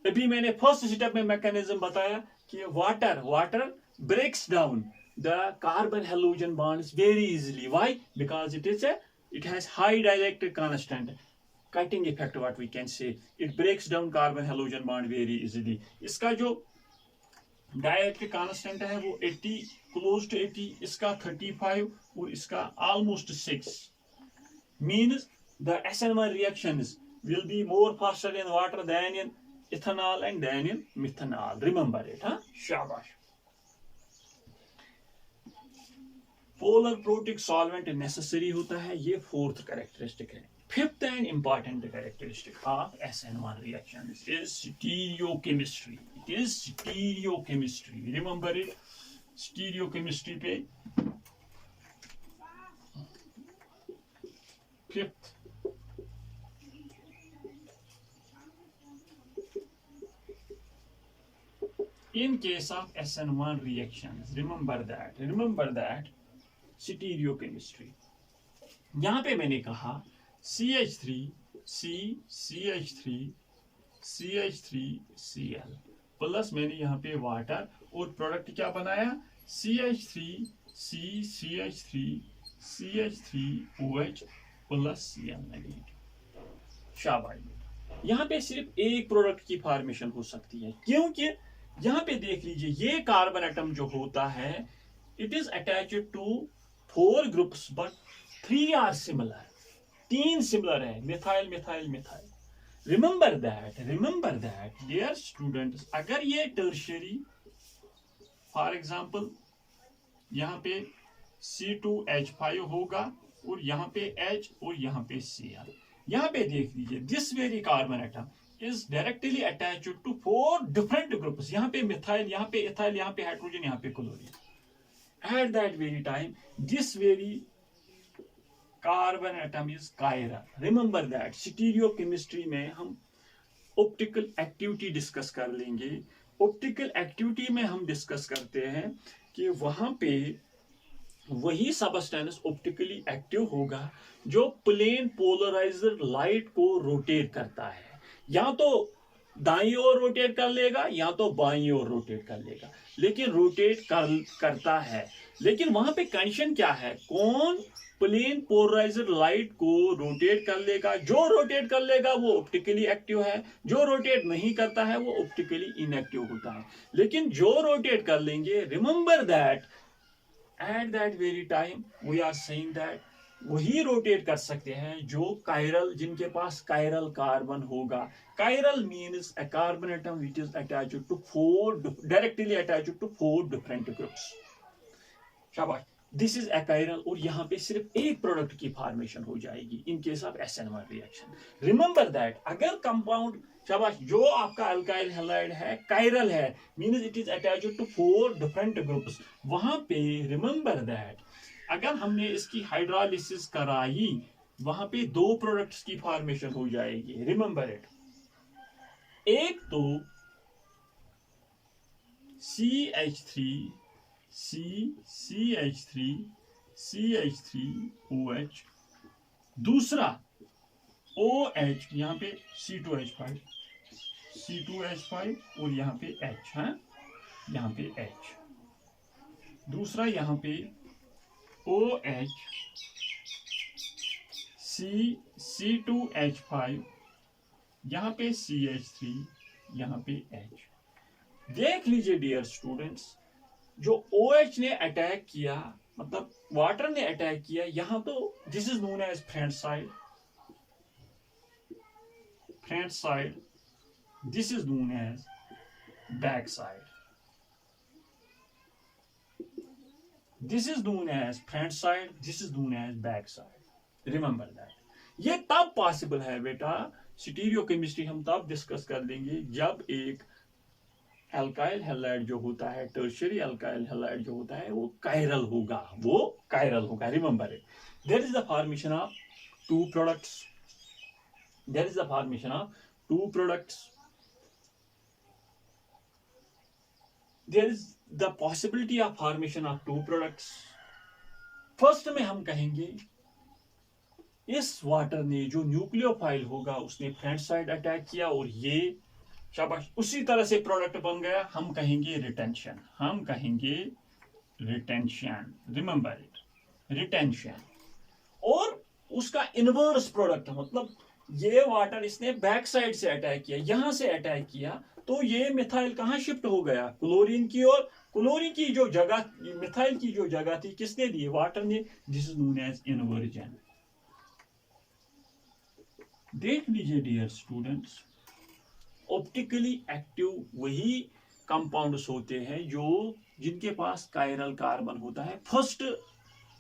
अभी मैंने फर्स्ट स्टेप में मैकेनिज्म बताया कि water breaks down the carbon halogen bonds very easily. Why? Because it has high dielectric constant, cutting effect what we can say, it breaks down carbon halogen bond very easily। इसका जो dielectric constant है वो 80, close to 80, इसका 35 और इसका almost 6। Means the SN1 reactions will be more faster in water than in ethanol and than in methanol. Remember it, huh? Shabash. Polar protic solvent necessary होता है, ये फोर्थ कैरेक्टरिस्टिक है. Fifth and important characteristic of SN1 reaction is stereochemistry. It is stereochemistry. Remember it. Stereochemistry पे fifth in case of SN1 reactions, remember that stereochemistry. यहां पे मैंने कहा CH3 C CH3 CH3 Cl plus मैंने यहाँ पे water और product क्या बनाया CH3 C CH3 CH3 OH plus Cl negative. शाबाश. यहाँ पे सिर्फ एक प्रोडक्ट की फॉर्मेशन हो सकती है, क्योंकि यहाँ पे देख लीजिए ये कार्बन एटम जो होता है it is attached to 4 groups but 3 are similar. 3 similar है, methyl methyl methyl. Remember that dear students, अगर ये टर्शियरी फॉर एग्जांपल यहाँ पे C2H5 होगा और यहाँ पे H और यहाँ पे Cl. यहाँ पे देख लीजिए this very carbon atom is directly attached to 4 different groups. यहाँ पे मिथाइल, यहाँ पे इथाइल, यहाँ पे हाइड्रोजन, यहाँ पे chlorine. At that very time, this very carbon atom is chiral. Remember that. Stereochemistry में हम ऑप्टिकल एक्टिविटी डिस्कस कर लेंगे. ऑप्टिकल एक्टिविटी में हम डिस्कस करते हैं कि वहां पे वही सबस्टेंस ऑप्टिकली एक्टिव होगा जो प्लेन पोलराइजर लाइट को रोटेट करता है. या तो दाईं ओर रोटेट कर लेगा या तो बाईं ओर रोटेट कर लेगा, लेकिन रोटेट करता है. लेकिन वहां पे कंडीशन क्या है, कौन प्लेन पोलराइजर लाइट को रोटेट कर लेगा. जो रोटेट कर लेगा वो ऑप्टिकली एक्टिव है, जो रोटेट नहीं करता है वो ऑप्टिकली इनएक्टिव होता है. लेकिन जो रोटेट कर लेंगे, remember that at that very time we are saying that वही रोटेट कर सकते हैं जो कायरल, जिनके पास कायरल कार्बन होगा. Chiral means a carbon atom which is attached to 4 directly attached to 4 different groups. शाबाश. दिस इज अ कायरल और यहाँ पे सिर्फ एक प्रोडक्ट की फॉर्मेशन हो जाएगी in case of SN1 reaction. Remember that अगर कंपाउंड, शाबाश, जो आपका अल्काइल हैलाइड है कायरल है means it is attached to 4 different groups. वहां पे रिमेंबर दैट अगर हमने इसकी हाइड्रोलिसिस कराई वहां पे 2 प्रोडक्ट्स की फॉर्मेशन हो जाएगी. Remember it. एक तो CH3 C CH3 CH3 OH, दूसरा OH, यहाँ पे C2H5 और यहाँ पे H है, यहाँ पे H. दूसरा यहाँ पे OH C2H5, यहाँ पे CH3, यहाँ पे H. देख लीजिए डियर स्टूडेंट्स, जो OH ने अटैक किया, मतलब वाटर ने अटैक किया, यहां तो this is known as front side, this is known as back side. This is known as front side, this is known as back side. Remember that. ये तब पॉसिबल है बेटा, स्टीरियोकेमिस्ट्री हम तब डिस्कस कर लेंगे जब एक अल्काइल हैलाइड जो होता है, टर्शियरी अल्काइल हैलाइड जो होता है वो कायरल होगा. Remember it. There is the formation of 2 products. There is the possibility of formation of 2 products. First में हम कहेंगे इस वाटर ने जो न्यूक्लियोफाइल होगा उसने फ्रंट साइड अटैक किया और ये शाबाश उसी तरह से प्रोडक्ट बन गया. हम कहेंगे रिटेंशन. Remember it. रिटेंशन. और उसका इनवर्स प्रोडक्ट, मतलब ये वाटर इसने बैक साइड से अटैक किया, यहां से अटैक किया, तो ये मिथाइल कहां शिफ्ट हो गया, क्लोरीन की ओर. क्लोरीन की जो जगह, मिथाइल की जो जगह थी किसने दी, वाटर ने. This is known as inversion. देख लीजिए डियर स्टूडेंट्स, ऑप्टिकली एक्टिव वही कंपाउंड्स होते हैं जो जिनके पास कायरल कार्बन होता है। फर्स्ट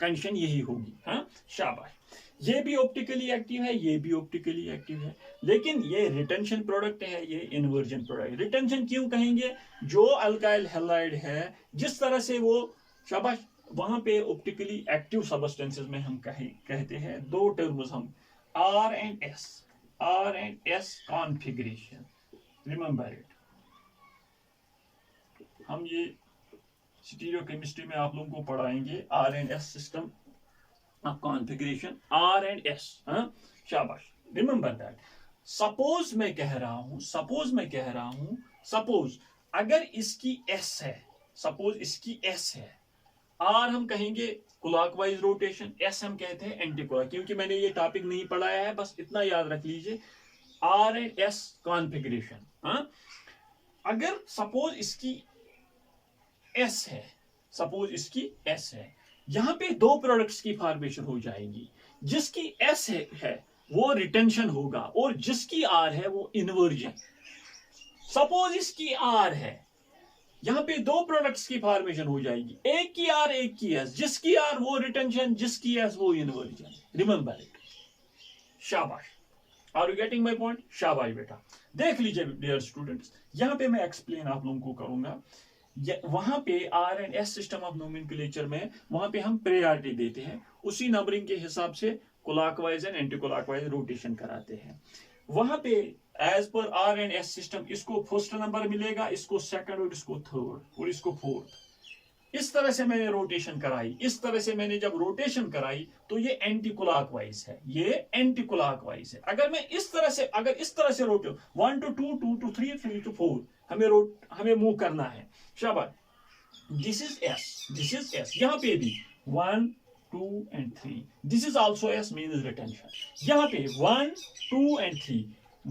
कंडीशन यही होगी। हाँ, शाबाश। ये भी ऑप्टिकली एक्टिव है, ये भी ऑप्टिकली एक्टिव है, लेकिन ये रिटेंशन प्रोडक्ट है, ये इन्वर्जन प्रोडक्ट। रिटेंशन क्यों कहेंगे? जो अल्काइल हैलाइड है जिस तरह से वो, शाबाश, वहां पे ऑप्टिकली एक्टिव सबस्टेंसेस में हम कहते हैं दो टर्म्स हम, R and S configuration, remember it. हम ये स्टीरियो केमिस्ट्री में आप लोगों को पढ़ाएंगे R and S system of configuration, R and S. शाबाश, रिमेंबर दैट। सपोज मैं कह रहा हूं सपोज अगर इसकी एस है, सपोज इसकी एस है, आर हम कहेंगे क्लॉकवाइज रोटेशन, एस हम कहते हैं एंटी क्लॉक, क्योंकि मैंने ये टॉपिक नहीं पढ़ाया है, बस इतना याद रख लीजिए, आर एंड एस कॉन्फिगरेशन। अगर सपोज इसकी एस है, सपोज इसकी एस है, यहां पे दो प्रोडक्ट्स की फॉर्मेशन हो जाएगी। जिसकी एस है वो रिटेंशन होगा और जिसकी आर है वो इन्वर्जन। सपोज इसकी आर है, यहां पे दो प्रोडक्ट्स की फॉर्मेशन हो जाएगी, एक की आर एक की एस, जिसकी आर वो रिटेंशन, जिसकी एस वो इन्वर्जन। Remember it. शाबाश, are you getting my point? शाबाश बेटा। देख लीजिए डियर स्टूडेंट्स, यहां पे मैं एक्सप्लेन आप लोगों को करूंगा। वहां पे R and S system of nomenclature में वहां पे हम प्रायोरिटी देते हैं, उसी नंबरिंग के हिसाब से clockwise and anti clockwise rotation कराते हैं। वहां पे as per R and S system इसको फर्स्ट नंबर मिलेगा, इसको सेकंड और इसको थर्ड और इसको फोर्थ। इस तरह से मैंने रोटेशन कराई, इस तरह से मैंने जब रोटेशन कराई तो ये एंटी क्लॉकवाइज है, ये एंटी क्लॉकवाइज है। अगर मैं इस तरह से, अगर इस तरह से रोटे 1 to 2, 2 to 3, 3 to 4 हमें मूव करना है। शाबाश, दिस इज एस, यहां पे भी 1, 2 and 3, this is also S means retention. यहां पे 1, 2 and 3,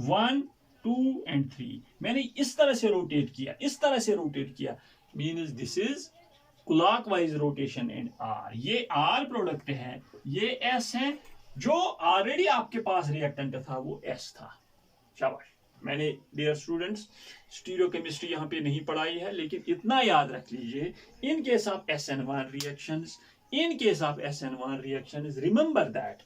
1, 2 and 3 मैंने इस तरह से रोटेट किया, इस तरह से रोटेट किया, means this is clockwise rotation and R. ये आर प्रोडक्ट है, ये एस है, जो ऑलरेडी आपके पास रिएक्टेंट था वो एस था। शाबाश। मैंने डियर स्टूडेंट्स स्टीरियो केमिस्ट्री यहां पे नहीं पढ़ाई है, लेकिन इतना याद रख लीजिए, in case of SN1 reactions, in case of SN1 reactions, remember that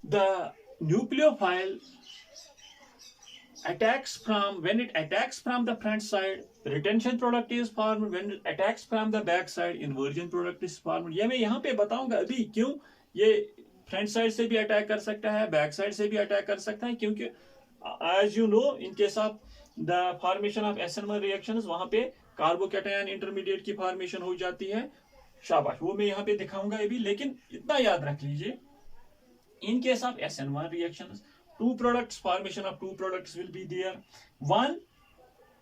the nucleophile attacks from, when it attacks from the front side, retention product is formed, when it attacks from the back side, inversion product is formed। ये मैं यहाँ पे बताऊंगा अभी क्यों ये front side से भी अटैक कर सकता है, बैक साइड से भी अटैक कर सकता है, क्योंकि as you know in case of the formation of SN1 reactions वहां पे कार्बोकैटायन इंटरमीडिएट की फॉर्मेशन हो जाती है। शाबाश, वो मैं यहाँ पे दिखाऊंगा अभी, लेकिन इतना याद रख लीजिए, in case of SN1 reactions, two products, formation of two products will be there, one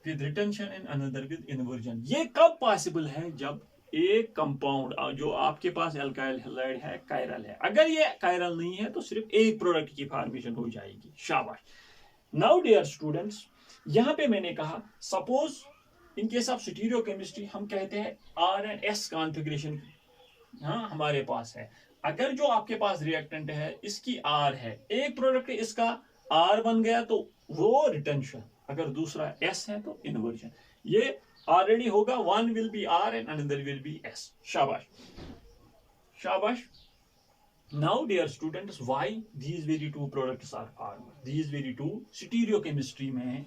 with retention and another with inversion। ये कब पॉसिबल है? जब एक कंपाउंड जो आपके पास अल्काइल हैलाइड है कायरल है। अगर ये कायरल नहीं है तो सिर्फ एक प्रोडक्ट की फॉर्मेशन हो जाएगी। शाबाश। नाउ डियर स्टूडेंट्स, यहां पे मैंने कहा suppose in case of stereo chemistry हम कहते हैं आर एंड एस कॉन्फिगरेशन हमारे पास है। अगर जो आपके पास रिएक्टेंट है इसकी आर है, एक प्रोडक्ट इसका आर बन गया तो वो रिटेंशन, अगर दूसरा एस है तो इन्वर्जन। ये ऑलरेडी होगा, one will be R and another will be S. शाबाश शाबाश। Now dear students, why these very two products are formed? These very two stereochemistry में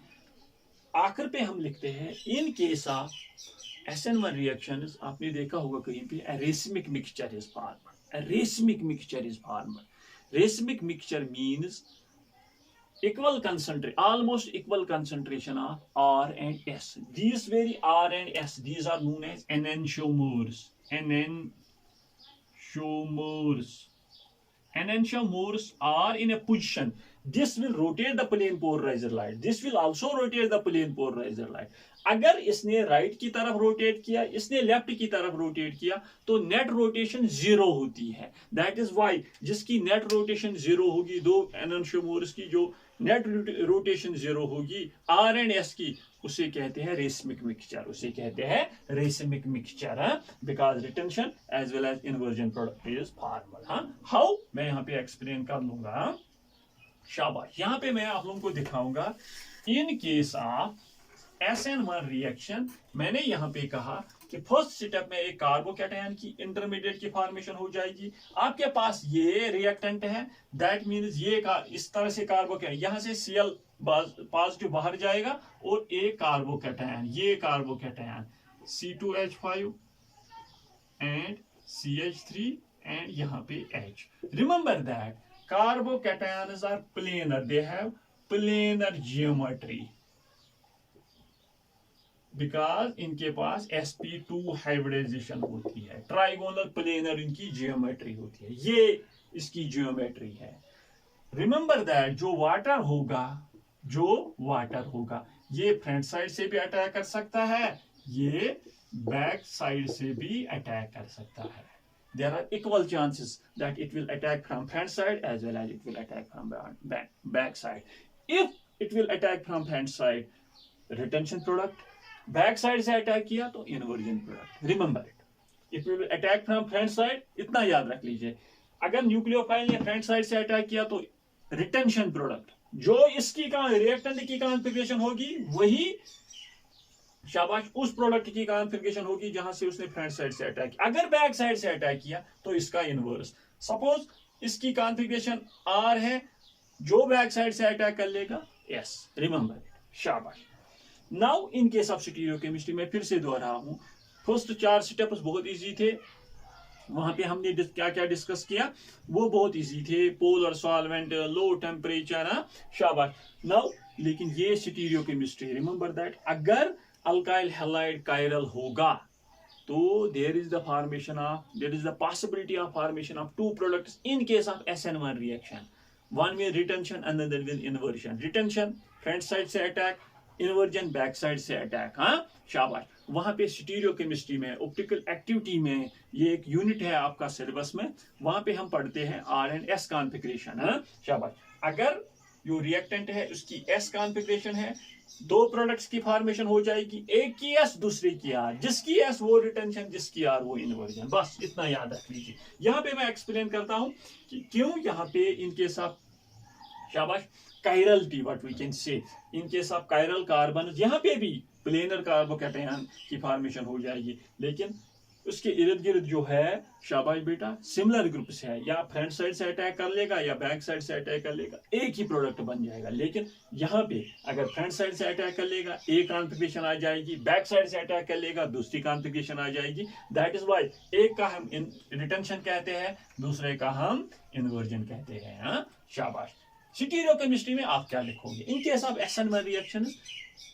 आखिर पे हम लिखते हैं इन केस ऑफ SN1 रिएक्शंस, आपने देखा होगा कहीं पे racemic mixture is formed. A racemic mixture is formed. Racemic mixture means equal concentration, almost equal concentration of R and S. These very R and S, these are known as enantiomers. Enantiomers are in a position. This will rotate the plane polarizer light. This will also rotate the plane polarizer light. अगर इसने right की तरफ rotate किया, इसने left की तरफ rotate किया, तो नेट रोटेशन 0 होती है। दैट इज वाई जिसकी नेट रोटेशन 0 होगी, दो एनोन्शियोमोर्स की जो नेट रोटेशन जीरो होगी आर एंड एस की, उसे कहते हैं रेसिमिक मिक्सचर, उसे कहते हैं racemic mixture, because retention as well as inversion product is formal. How, मैं यहाँ पे एक्सप्लेन कर लूंगा। शाबाश, यहाँ पे मैं आप लोगों को दिखाऊंगा इन केस ऑफ SN1 रिएक्शन। मैंने यहाँ पे कहा कि फर्स्ट स्टेप में एक कार्बोकैटायन की इंटरमीडिएट की फॉर्मेशन हो जाएगी। आपके पास ये रिएक्टेंट है, दैट मींस ये का इस तरह से कार्बोकैटायन, यहां से Cl पॉजिटिव बाहर जाएगा और एक कार्बोकैटायन, ये carbocation C2H5 and CH3 and यहाँ पे H। Remember that carbocations are planar, they have planar geometry because इनके पास sp2 हाइब्रिडाइजेशन होती है, ट्राइगोनल प्लेनर इनकी जियोमेट्री होती है, ये इसकी जियोमेट्री है। रिमेंबर दैट जो वाटर होगा ये फ्रंट साइड से भी अटैक कर सकता है, ये बैक साइड से भी अटैक कर सकता है। There are equal chances that it will attack from front side as well as it will attack from back side. If it will attack from front side, retention product, back side से attack किया तो inversion product. Remember it, it will attack from front side, इतना याद रख लीजिए। अगर nucleophile ने front side से अटैक किया तो रिटेंशन प्रोडक्ट, जो इसकी रिएक्टेंट की कॉन्फ़िगरेशन होगी वही शाबाश उस प्रोडक्ट की कॉन्फ़िगरेशन होगी जहां से उसने फ्रंट साइड से अटैक किया। अगर बैक साइड से अटैक किया तो इसका इनवर्स। सपोज इसकी कॉन्फ़िगरेशन आर है, जो बैक साइड से अटैक कर लेगा एस। रिमेंबर इट, शाबाश। Now in case of stereochemistry में फिर से दोहरा हूं, फर्स्ट 4 स्टेप्स बहुत इजी थे, वहां पे हमने क्या क्या डिस्कस किया वो बहुत इजी थे, पोलर सॉल्वेंट, लो टेम्परेचर, शाबाश। नाउ लेकिन ये स्टीरियोकेमिस्ट्री, रिमेंबर दैट अगर अल्काइल हैलाइड कायरल होगा तो there is the formation of, there is the possibility of formation of 2 products in case of SN1 reaction, one with retention another with inversion. Retention front side से attack, inversion back side से attack. शाबाश। वहां पे stereochemistry में optical activity में ये एक unit है आपका सिलेबस में, वहां पे हम पढ़ते हैं R&S कॉन्फ़िगरेशन। शाबाश। अगर जो रिएक्टेंट है उसकी S कॉन्फ़िगरेशन है, 2 प्रोडक्ट्स की फॉर्मेशन हो जाएगी, एक की S दूसरे की R, जिसकी S वो रिटेंशन, जिसकी R वो इन्वर्जन। बस इतना याद रख लीजिए। यहाँ पे मैं एक्सप्लेन करता हूं कि क्यों यहाँ पे इनके साथ शाबाश chirality, what we can say, in case of chiral carbon यहाँ पे भी प्लेनर कार्बोकैटायन की फॉर्मेशन हो जाएगी, लेकिन उसके इर्द गिर्द जो है शाबाश बेटा सिमिलर ग्रुप्स है, या फ्रंट साइड से अटैक कर लेगा या बैक साइड से अटैक कर लेगा, एक ही प्रोडक्ट बन जाएगा। लेकिन यहाँ पे अगर फ्रंट साइड से अटैक कर लेगा एक कॉन्फ़िगरेशन आ जाएगी, बैक साइड से अटैक कर लेगा दूसरी कॉन्फ़िगरेशन आ जाएगी। दैट इज वाई एक का हम रिटेंशन कहते हैं, दूसरे का हम इन्वर्जन कहते हैं। शाबाश। स्टीरियोकेमिस्ट्री में आप क्या लिखोगे? इन case of SN1 reaction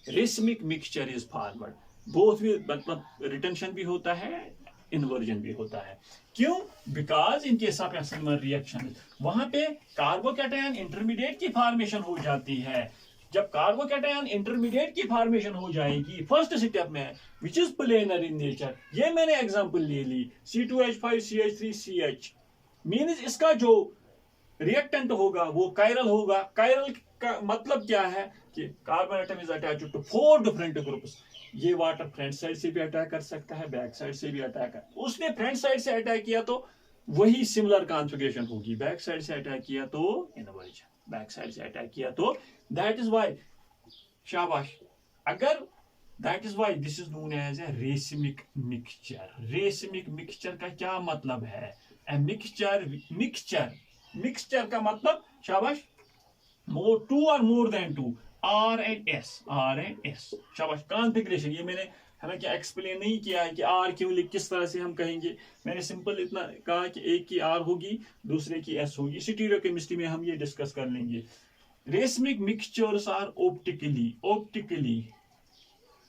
racemic mixture is formed, both भी मतलब रिटेंशन भी होता है, इन्वर्जन भी होता है। क्यों? Because in case of SN1 reaction वहां पे कार्बोकैटायन इंटरमीडिएट की फॉर्मेशन हो जाती है। जब कार्बोकैटायन इंटरमीडिएट की फॉर्मेशन हो जाएगी फर्स्ट स्टेप में, which is planar in nature, ये मैंने एग्जांपल ले ली, C2H5 CH3 CH, मींस इसका जो रिएक्टेंट होगा वो कायरल होगा। कायरल का मतलब क्या है कि carbon atom is attached to 4 different groups. ये वाटर फ्रंट साइड से भी अटैक कर सकता है, बैक साइड से भी अटैक कर, उसने फ्रंट साइड से अटैक किया तो वही सिमिलर कॉन्फ़िगरेशन होगी, बैक साइड से अटैक किया तो इन्वर्जन, बैक साइड से अटैक किया तो, दैट इज व्हाई शाबाश। अगर that is why this is known as a racemic mixture. Racemic mixture का क्या मतलब है? ए मिक्सचर का मतलब शाबाश मोर 2 और more than 2, R and S। शाबाश। कॉन्फ़िगरेशन ये मैंने हमें क्या एक्सप्लेन नहीं किया है कि R क्यों लिख, किस तरह से हम कहेंगे, मैंने सिंपल इतना कहा कि एक की R होगी दूसरे की S होगी। स्टीरियोकेमिस्ट्री में हम ये डिस्कस कर लेंगे। रेसिमिक मिक्सचर्स आर ऑप्टिकली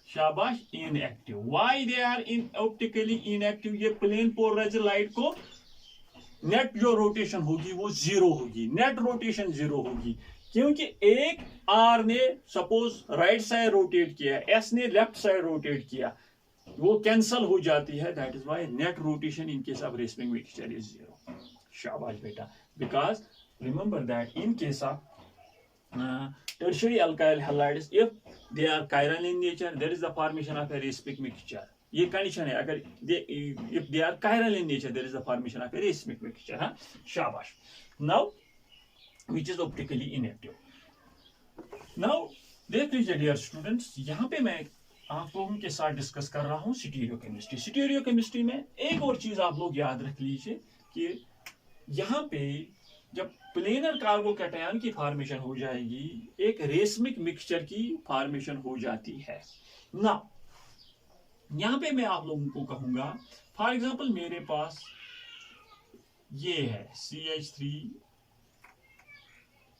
शाबाश inactive. Why they are optically inactive? ये प्लेन पोलराइज्ड लाइट को नेट जो रोटेशन होगी वो 0 होगी, नेट रोटेशन 0 होगी, क्योंकि एक आर ने सपोज राइट साइड रोटेट किया, एस ने लेफ्ट साइड रोटेट किया, वो कैंसल हो जाती है। That is why net rotation in case of racemic mixture is 0। शाबाश बेटा। Because remember that in case of tertiary alkyl halides, if they are chiral in nature, there is the formation of a racemic mixture. ये condition है, अगर if they are chiral in nature, there is the formation of a racemic mixture. हाँ, शाबाश. Now, which is optically inactive. Now, देख लीजिए dear students, यहाँ पे मैं आप लोगों के साथ डिस्कस कर रहा हूँ स्टीरियोकेमिस्ट्री. स्टीरियोकेमिस्ट्री में एक और चीज आप लोग याद रख लीजिए कि यहाँ पे जब प्लेनर कार्बोकैटायन की फॉर्मेशन हो जाएगी, एक रेसमिक मिक्सचर की फॉर्मेशन हो जाती है ना. यहां पे मैं आप लोगों को कहूंगा, फॉर एग्जांपल मेरे पास ये है CH3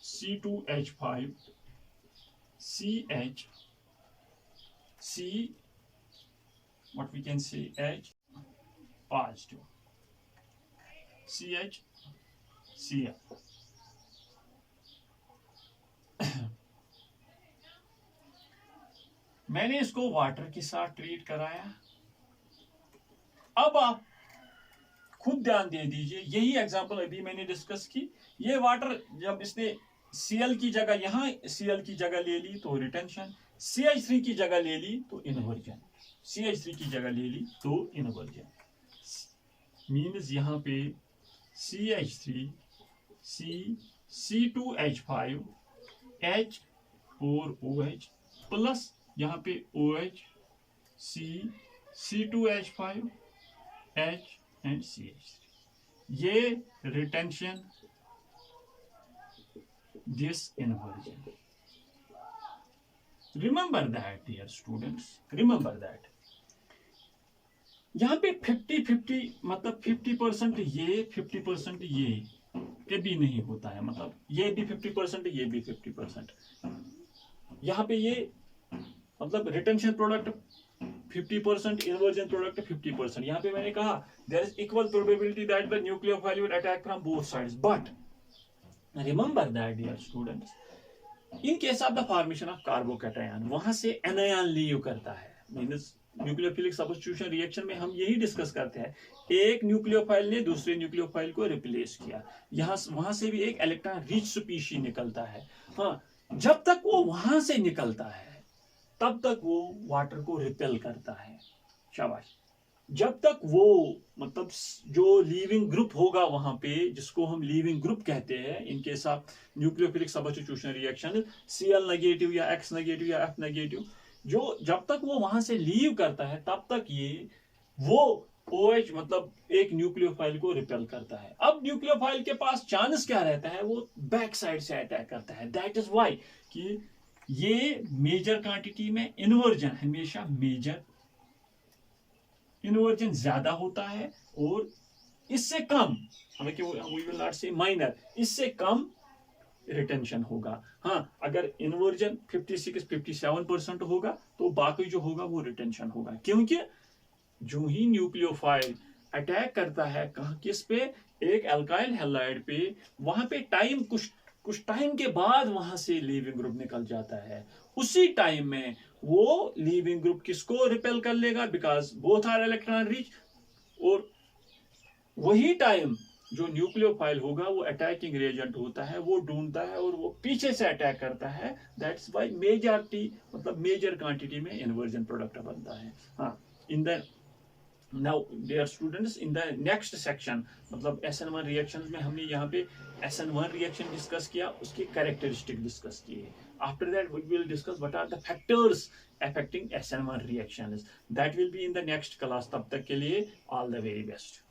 C2H5 CH C, what we can say, H positive CH Cl. मैंने इसको वाटर के साथ ट्रीट कराया. अब आप खुद ध्यान दे दीजिए, यही एग्जांपल अभी मैंने डिस्कस की. ये वाटर जब इसने Cl की जगह, यहां Cl की जगह ले ली तो रिटेंशन, CH3 की जगह ले ली तो इन्वर्जन, CH3 की जगह ले ली तो इन्वर्जन. मीन्स यहां पे CH3 C2H5 H और OH प्लस यहाँ पे OH C2H5 H and CH3. ये retention, this inversion. Remember that dear students, remember that. यहाँ पे 50-50 मतलब 50% ये 50% ये कभी नहीं होता है. मतलब ये भी 50% ये भी 50%. यहाँ पे ये मतलब रिटेंशन प्रोडक्ट 50%, इन्वर्जन प्रोडक्ट 50%. यहाँ पे मैंने कहा there is equal probability that the nucleophile will attack from both sides, but remember that dear students, in case of the formation of carbocation, वहां से एनायन लीव करता है. मींस न्यूक्लियोफिलिक सब्स्टिट्यूशन रिएक्शन में हम यही डिस्कस करते हैं, एक न्यूक्लियोफाइल ने दूसरे न्यूक्लियोफाइल को रिप्लेस किया, यहाँ वहां से भी एक इलेक्ट्रॉन रिच स्पीशी निकलता है. हाँ, जब तक वो वहां से निकलता है तब तक वो वाटर को रिपेल करता है. शाबाश. जब तक वो मतलब जो लीविंग ग्रुप होगा वहां पे, जिसको हम लीविंग ग्रुप कहते हैं इन case of nucleophilic substitution reaction, Cl negative या X नेगेटिव या F नेगेटिव, जो जब तक वो वहां से लीव करता है तब तक ये वो OH मतलब एक न्यूक्लियोफाइल को रिपेल करता है. अब न्यूक्लियोफाइल के पास चांस क्या रहता है, वो बैक साइड से अटैक करता है. दैट इज वाई कि ये मेजर क्वांटिटी में इन्वर्जन, हमेशा मेजर इन्वर्जन ज्यादा होता है और इससे कम, हालांकि वी विल नॉट से माइनर, इससे कम रिटेंशन होगा. हाँ, अगर इन्वर्जन 56-57% होगा तो बाकी जो होगा वो रिटेंशन होगा. क्योंकि जो ही न्यूक्लियोफाइल अटैक करता है कहाँ, किस पे, एक अल्काइल हैलाइड पे, वहां पे टाइम कुछ टाइम के बाद वहां से लीविंग ग्रुप निकल जाता है. उसी टाइम में वो लीविंग ग्रुप किसको रिपेल कर लेगा, because both are electron rich. और वही टाइम जो न्यूक्लियोफाइल होगा वो अटैकिंग रिएजेंट होता है, वो ढूंढता है और वो पीछे से अटैक करता है. दैट्स व्हाई मेजॉरिटी मतलब मेजर क्वांटिटी में इन्वर्जन प्रोडक्ट बनता है. हाँ, in the now dear students, in the next section मतलब SN1 रिएक्शंस में हमने यहाँ पे SN1 रिएक्शन डिस्कस किया, उसकी कैरेक्टरिस्टिक डिस्कस किए. After that we will discuss what are the factors affecting SN1 reactions. That will be in the next class. तब तक के लिए all the very best.